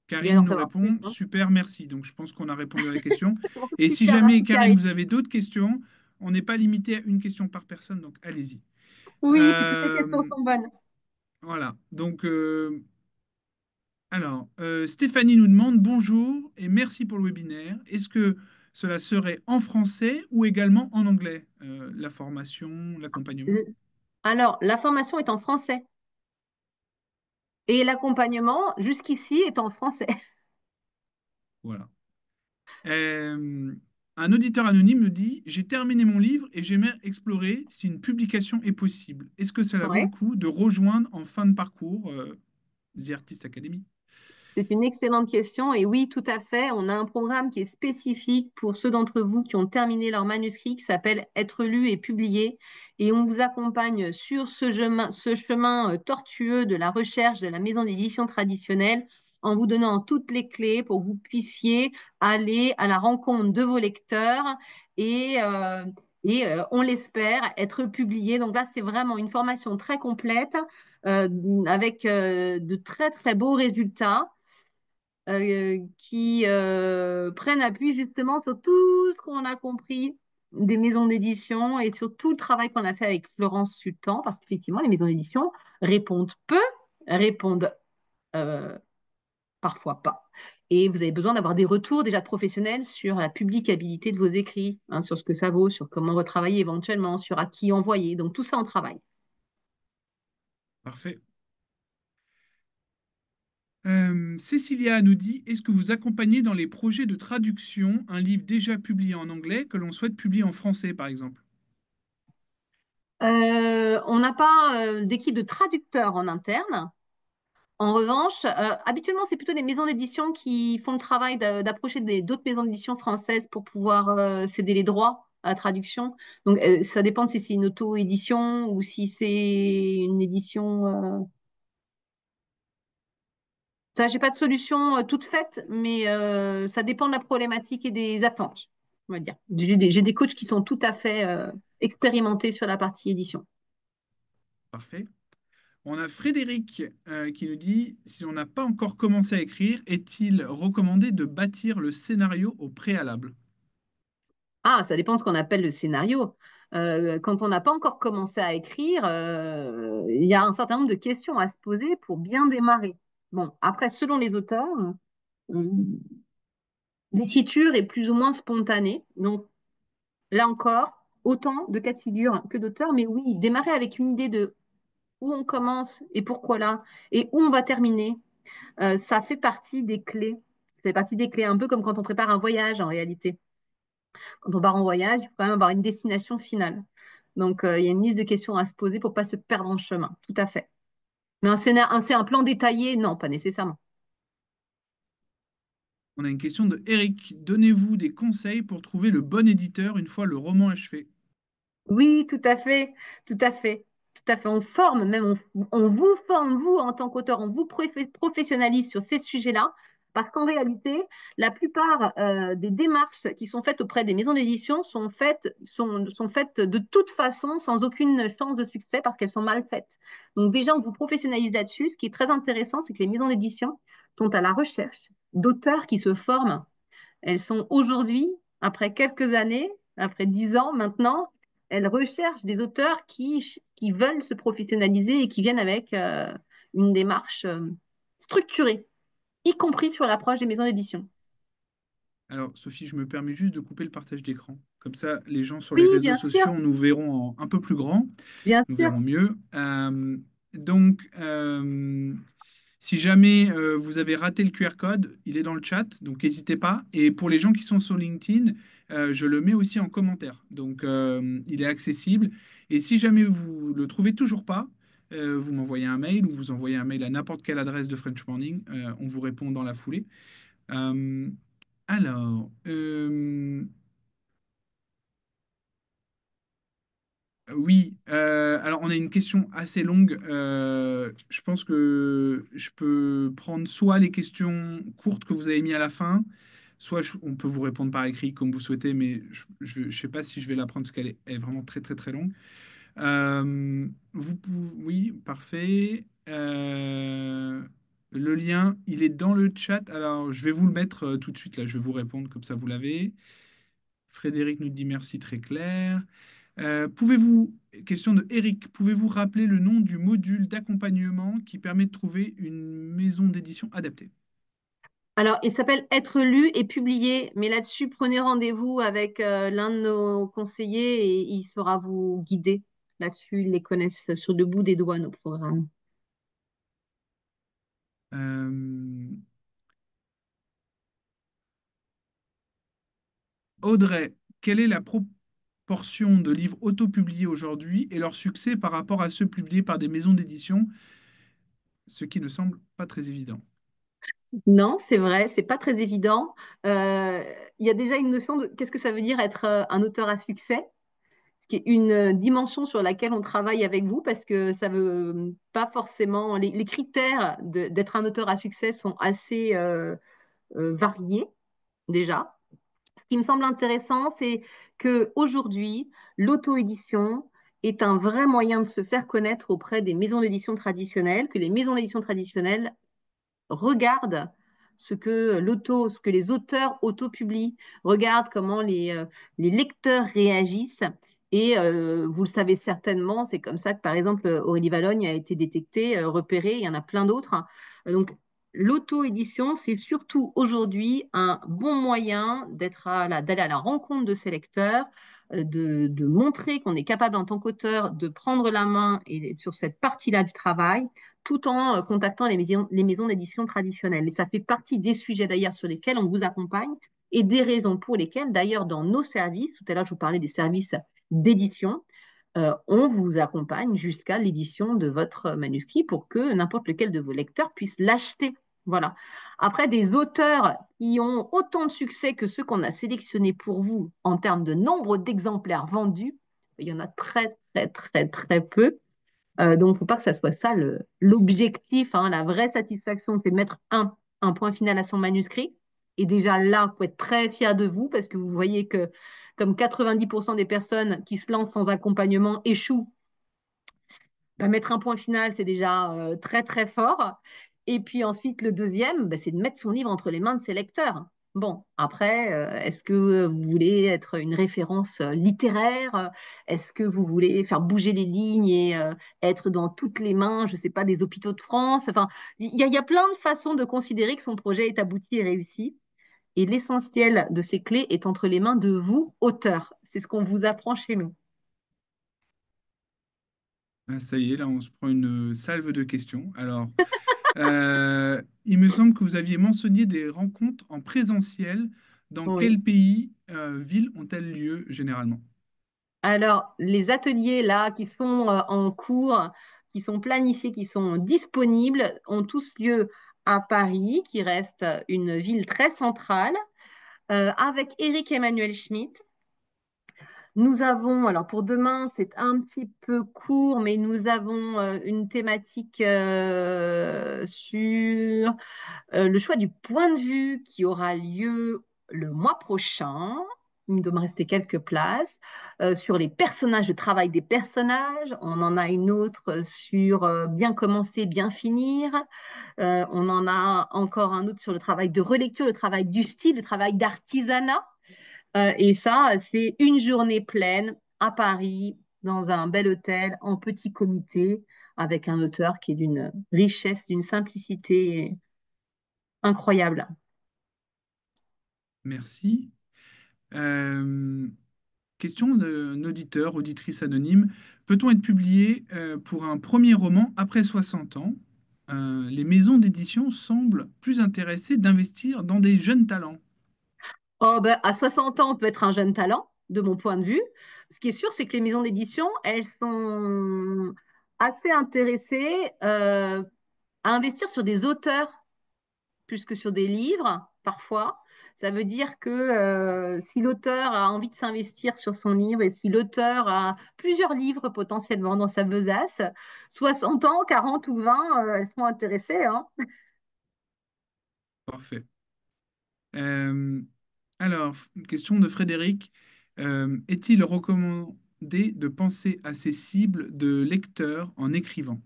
et à Karine en nous savoir plus, répond, hein. super, merci. Donc, je pense qu'on a répondu à la question. Bon, Et si super, jamais, merci Karine, Karine. vous avez d'autres questions, On n'est pas limité à une question par personne, donc allez-y. Oui, puis toutes les questions Euh, sont bonnes. voilà. Donc, Stéphanie nous demande bonjour et merci pour le webinaire. Est-ce que cela serait en français ou également en anglais, la formation, l'accompagnement? Alors, la formation est en français et l'accompagnement jusqu'ici est en français. Voilà. Euh, un auditeur anonyme me dit, j'ai terminé mon livre et j'aimerais explorer si une publication est possible. Est-ce que cela vaut le Ouais. coup de rejoindre en fin de parcours The Artist Academy? C'est une excellente question et oui, tout à fait. On a un programme qui est spécifique pour ceux d'entre vous qui ont terminé leur manuscrit qui s'appelle Être lu et publié et on vous accompagne sur ce chemin tortueux de la recherche de la maison d'édition traditionnelle en vous donnant toutes les clés pour que vous puissiez aller à la rencontre de vos lecteurs et, euh, on l'espère être publié. Donc là, c'est vraiment une formation très complète euh, avec de très très beaux résultats qui prennent appui justement sur tout ce qu'on a compris des maisons d'édition et sur tout le travail qu'on a fait avec Florence Sultan, parce qu'effectivement, les maisons d'édition répondent peu, répondent euh, parfois pas. Et vous avez besoin d'avoir des retours déjà professionnels sur la publicabilité de vos écrits, hein, sur ce que ça vaut, sur comment retravailler éventuellement, sur à qui envoyer. Donc tout ça, on travaille. Parfait. Cécilia nous dit, est-ce que vous accompagnez dans les projets de traduction un livre déjà publié en anglais que l'on souhaite publier en français, par exemple? On n'a pas d'équipe de traducteurs en interne. En revanche, habituellement, c'est plutôt les maisons d'édition qui font le travail d'approcher d'autres maisons d'édition françaises pour pouvoir céder les droits à la traduction. Donc, ça dépend si c'est une auto-édition ou si c'est une édition. Ça, j'ai pas de solution toute faite, mais ça dépend de la problématique et des attentes, on va dire. J'ai des coachs qui sont tout à fait expérimentés sur la partie édition. Parfait. On a Frédéric qui nous dit, si on n'a pas encore commencé à écrire, est-il recommandé de bâtir le scénario au préalable? Ah, ça dépend de ce qu'on appelle le scénario. Quand on n'a pas encore commencé à écrire, il y a un certain nombre de questions à se poser pour bien démarrer. Bon, après, selon les auteurs, euh, l'écriture est plus ou moins spontanée. Donc, là encore, autant de cas de figure que d'auteurs. Mais oui, démarrer avec une idée de où on commence et pourquoi là, et où on va terminer, ça fait partie des clés. Ça fait partie des clés, un peu comme quand on prépare un voyage en réalité. Quand on part en voyage, il faut quand même avoir une destination finale. Donc, il y a une liste de questions à se poser pour pas se perdre en chemin. Tout à fait. Mais c'est un plan détaillé, non, pas nécessairement. On a une question de Eric. Donnez-vous des conseils pour trouver le bon éditeur une fois le roman achevé? Oui, tout à fait, tout à fait, tout à fait. On forme, même on vous forme, vous, en tant qu'auteur, on vous professionnalise sur ces sujets-là, parce qu'en réalité, la plupart des démarches qui sont faites auprès des maisons d'édition sont faites de toute façon, sans aucune chance de succès, parce qu'elles sont mal faites. Donc déjà, on vous professionnalise là-dessus. Ce qui est très intéressant, c'est que les maisons d'édition sont à la recherche d'auteurs qui se forment. Elles sont aujourd'hui, après quelques années, après 10 ans maintenant, elles recherchent des auteurs qui veulent se professionnaliser et qui viennent avec une démarche structurée, y compris sur l'approche des maisons d'édition. Alors, Sophie, je me permets juste de couper le partage d'écran. Comme ça, les gens sur Oui, les réseaux bien sûr, sociaux nous verront un peu plus grand, bien nous sûr. verrons mieux. Donc, si jamais vous avez raté le QR code, il est dans le chat, donc n'hésitez pas. Et pour les gens qui sont sur LinkedIn, je le mets aussi en commentaire. Donc, il est accessible. Et si jamais vous le trouvez toujours pas, vous m'envoyez un mail ou vous envoyez un mail à n'importe quelle adresse de French Morning. On vous répond dans la foulée. Euh, alors, oui, alors on a une question assez longue. Je pense que je peux prendre soit les questions courtes que vous avez mis à la fin, soit on peut vous répondre par écrit comme vous souhaitez, mais je sais pas si je vais la prendre parce qu'elle est vraiment très très très longue. Oui, parfait. Le lien, il est dans le chat. Alors, je vais vous le mettre tout de suite là. Je vais vous répondre comme ça, vous l'avez. Frédéric nous dit merci, très clair. Pouvez-vous, question de Eric, pouvez-vous rappeler le nom du module d'accompagnement qui permet de trouver une maison d'édition adaptée? Alors, il s'appelle Être lu et publié, mais là-dessus, prenez rendez-vous avec l'un de nos conseillers et il saura vous guider. Là-dessus, ils les connaissent sur le bout des doigts, nos programmes. Euh, Audrey, quelle est la proportion de livres autopubliés aujourd'hui et leur succès par rapport à ceux publiés par des maisons d'édition, ce qui ne semble pas très évident. Non, c'est vrai, c'est pas très évident. Euh, il y a déjà une notion de qu'est-ce que ça veut dire être un auteur à succès, ce qui est une dimension sur laquelle on travaille avec vous parce que ça veut pas forcément. Les critères d'être un auteur à succès sont assez variés déjà. Ce qui me semble intéressant, c'est que aujourd'hui, l'auto-édition est un vrai moyen de se faire connaître auprès des maisons d'édition traditionnelles, que les maisons d'édition traditionnelles regarde ce que les auteurs autopublient, regarde comment les lecteurs réagissent. Et vous le savez certainement, c'est comme ça que, par exemple, Aurélie Valogne a été détectée, repérée, il y en a plein d'autres. Donc, l'auto-édition, c'est surtout aujourd'hui un bon moyen d'aller à la rencontre de ses lecteurs, de montrer qu'on est capable en tant qu'auteur de prendre la main et sur cette partie-là du travail tout en contactant les maisons d'édition traditionnelles. Et ça fait partie des sujets d'ailleurs sur lesquels on vous accompagne et des raisons pour lesquelles d'ailleurs dans nos services, tout à l'heure je vous parlais des services d'édition, on vous accompagne jusqu'à l'édition de votre manuscrit pour que n'importe lequel de vos lecteurs puisse l'acheter. Voilà. Après, des auteurs qui ont autant de succès que ceux qu'on a sélectionnés pour vous en termes de nombre d'exemplaires vendus, il y en a très, très, très, très peu. Donc, il ne faut pas que ça soit ça l'objectif, hein, la vraie satisfaction, c'est de mettre un point final à son manuscrit. Et déjà là, il faut être très fier de vous parce que vous voyez que comme 90% des personnes qui se lancent sans accompagnement échouent, bah, mettre un point final, c'est déjà très, très fort. Et puis ensuite, le deuxième, bah, c'est de mettre son livre entre les mains de ses lecteurs. Bon, après, est-ce que vous voulez être une référence littéraire? Est-ce que vous voulez faire bouger les lignes et être dans toutes les mains, je ne sais pas, des hôpitaux de France? Enfin, il y a plein de façons de considérer que son projet est abouti et réussi. Et l'essentiel de ces clés est entre les mains de vous, auteurs. C'est ce qu'on vous apprend chez nous. Ah, ça y est, là, on se prend une salve de questions. Alors, il me semble que vous aviez mentionné des rencontres en présentiel. Dans Oui. quel pays, villes ont-elles lieu généralement? Alors, les ateliers là qui sont en cours, qui sont planifiés, qui sont disponibles, ont tous lieu à Paris, qui reste une ville très centrale, avec Éric Emmanuel Schmitt. Nous avons, alors pour demain, c'est un petit peu court, mais nous avons une thématique sur le choix du point de vue qui aura lieu le mois prochain. Il doit me rester quelques places. Sur les personnages, le travail des personnages. On en a une autre sur bien commencer, bien finir. On en a encore un autre sur le travail de relecture, le travail du style, le travail d'artisanat. Et ça, c'est une journée pleine à Paris, dans un bel hôtel, en petit comité, avec un auteur qui est d'une richesse, d'une simplicité incroyable. Merci. Euh, Question d'un auditeur, auditrice anonyme. Peut-on être publié pour un premier roman après 60 ans? Les maisons d'édition semblent plus intéressées d'investir dans des jeunes talents. Oh, ben, à 60 ans, on peut être un jeune talent, de mon point de vue. Ce qui est sûr, c'est que les maisons d'édition, elles sont assez intéressées à investir sur des auteurs plus que sur des livres, parfois. Ça veut dire que si l'auteur a envie de s'investir sur son livre et si l'auteur a plusieurs livres potentiellement dans sa besace, 60 ans, 40 ou 20, elles sont intéressées, hein. Parfait. Euh, alors, une question de Frédéric. Est-il recommandé de penser à ses cibles de lecteurs en écrivant?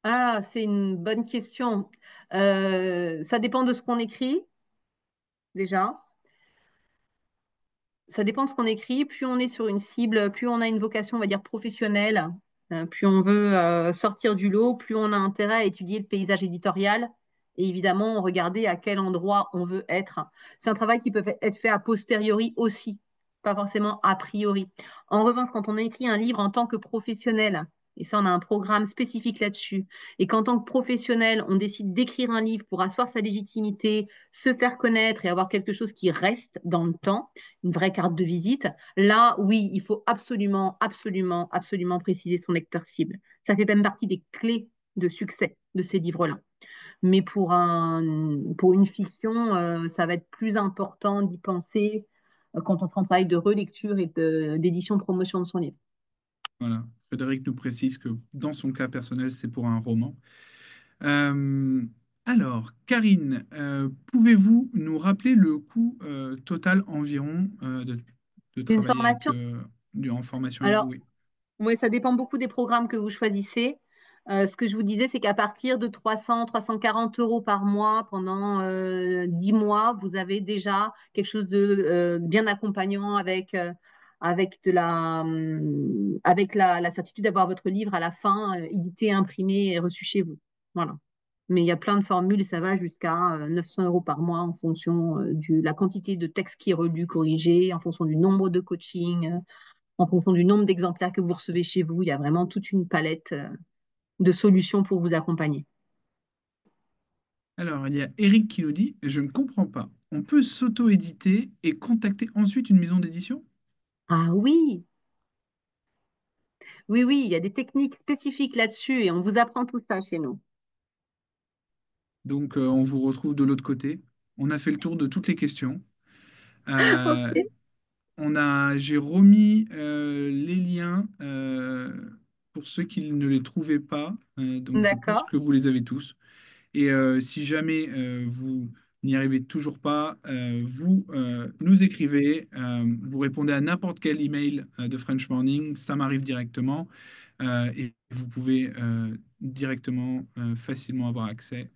Ah, c'est une bonne question. Ça dépend de ce qu'on écrit, déjà. Ça dépend de ce qu'on écrit. Plus on est sur une cible, plus on a une vocation, on va dire, professionnelle, plus on veut sortir du lot, plus on a intérêt à étudier le paysage éditorial et évidemment regarder à quel endroit on veut être. C'est un travail qui peut être fait a posteriori aussi, pas forcément a priori. En revanche, quand on écrit un livre en tant que professionnel, et ça, on a un programme spécifique là-dessus, et qu'en tant que professionnel, on décide d'écrire un livre pour asseoir sa légitimité, se faire connaître et avoir quelque chose qui reste dans le temps, une vraie carte de visite. Là, oui, il faut absolument, absolument, absolument préciser son lecteur cible. Ça fait même partie des clés de succès de ces livres-là. Mais pour une fiction, ça va être plus important d'y penser quand on fera un travail de relecture et d'édition promotion de son livre. Voilà. Frédéric nous précise que dans son cas personnel, c'est pour un roman. Euh, alors, Karine, pouvez-vous nous rappeler le coût total environ de Une travailler avec formation. en formation? Alors, Oui. oui, ça dépend beaucoup des programmes que vous choisissez. Ce que je vous disais, c'est qu'à partir de 300, 340 euros par mois pendant 10 mois, vous avez déjà quelque chose de bien accompagnant avec la certitude d'avoir votre livre à la fin, édité, imprimé et reçu chez vous. Voilà. Mais il y a plein de formules et ça va jusqu'à 900 euros par mois en fonction de la quantité de texte qui est relu, corrigé, en fonction du nombre de coachings, en fonction du nombre d'exemplaires que vous recevez chez vous. Il y a vraiment toute une palette de solutions pour vous accompagner. Alors, il y a Eric qui nous dit, je ne comprends pas. On peut s'auto-éditer et contacter ensuite une maison d'édition? Ah oui, oui, oui, il y a des techniques spécifiques là-dessus et on vous apprend tout ça chez nous. Donc, on vous retrouve de l'autre côté. On a fait le tour de toutes les questions. Euh, Ok, j'ai remis les liens pour ceux qui ne les trouvaient pas. Donc, je pense d'accord. que vous les avez tous. Et si jamais vous n'y arrivez toujours pas, vous nous écrivez, vous répondez à n'importe quel email de French Morning, ça m'arrive directement. Et vous pouvez directement, facilement avoir accès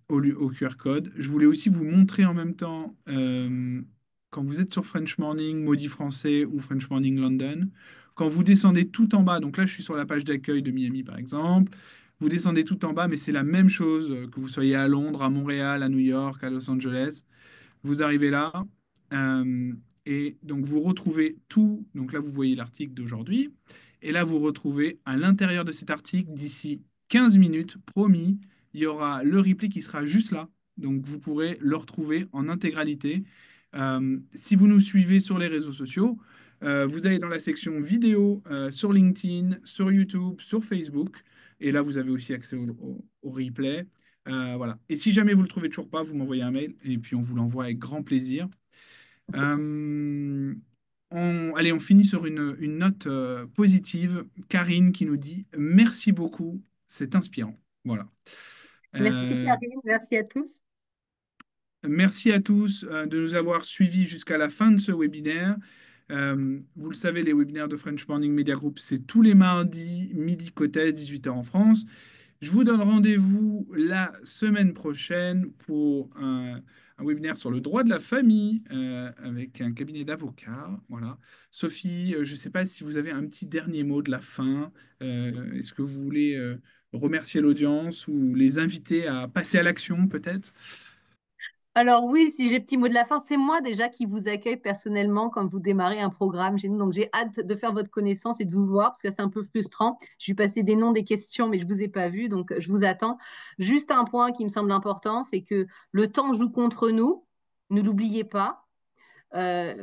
au QR code. Je voulais aussi vous montrer en même temps, quand vous êtes sur French Morning, Maudit Français ou French Morning London, quand vous descendez tout en bas, donc là je suis sur la page d'accueil de Miami par exemple, vous descendez tout en bas, mais c'est la même chose que vous soyez à Londres, à Montréal, à New York, à Los Angeles. Vous arrivez là, euh, et donc vous retrouvez tout. Donc là, vous voyez l'article d'aujourd'hui. Et là, vous retrouvez à l'intérieur de cet article, d'ici 15 minutes, promis, il y aura le replay qui sera juste là. Donc vous pourrez le retrouver en intégralité. Si vous nous suivez sur les réseaux sociaux, vous allez dans la section vidéo sur LinkedIn, sur YouTube, sur Facebook. Et là, vous avez aussi accès au replay. Voilà. Et si jamais vous le trouvez toujours pas, vous m'envoyez un mail et puis on vous l'envoie avec grand plaisir. Euh, allez, on finit sur une note positive. Karine qui nous dit merci beaucoup, c'est inspirant. Voilà. Merci Euh, Karine, merci à tous. Merci à tous de nous avoir suivis jusqu'à la fin de ce webinaire. Vous le savez, les webinaires de French Morning Media Group, c'est tous les mardis, midi côte est, 18h en France. Je vous donne rendez-vous la semaine prochaine pour un webinaire sur le droit de la famille avec un cabinet d'avocats. Voilà. Sophie, je ne sais pas si vous avez un petit dernier mot de la fin. Est-ce que vous voulez remercier l'audience ou les inviter à passer à l'action peut-être? Alors oui, si j'ai petit mot de la fin, c'est moi déjà qui vous accueille personnellement quand vous démarrez un programme chez nous. Donc j'ai hâte de faire votre connaissance et de vous voir parce que c'est un peu frustrant. Je suis passé des noms, des questions, mais je vous ai pas vu, donc je vous attends. Juste un point qui me semble important, c'est que le temps joue contre nous. Ne l'oubliez pas. Euh,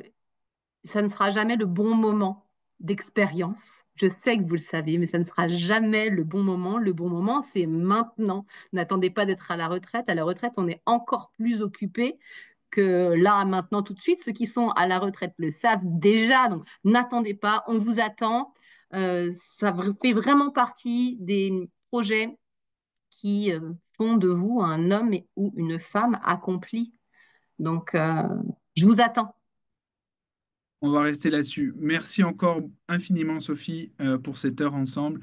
Ça ne sera jamais le bon moment d'expérience. Je sais que vous le savez, mais ça ne sera jamais le bon moment. Le bon moment, c'est maintenant. N'attendez pas d'être à la retraite. À la retraite, on est encore plus occupé que là, maintenant, tout de suite. Ceux qui sont à la retraite le savent déjà. Donc, n'attendez pas. On vous attend. Ça fait vraiment partie des projets qui font de vous un homme ou une femme accompli. Donc, je vous attends. On va rester là-dessus. Merci encore infiniment, Sophie, pour cette heure ensemble.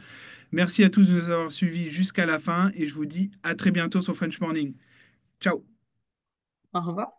Merci à tous de nous avoir suivis jusqu'à la fin et je vous dis à très bientôt sur French Morning. Ciao! Au revoir.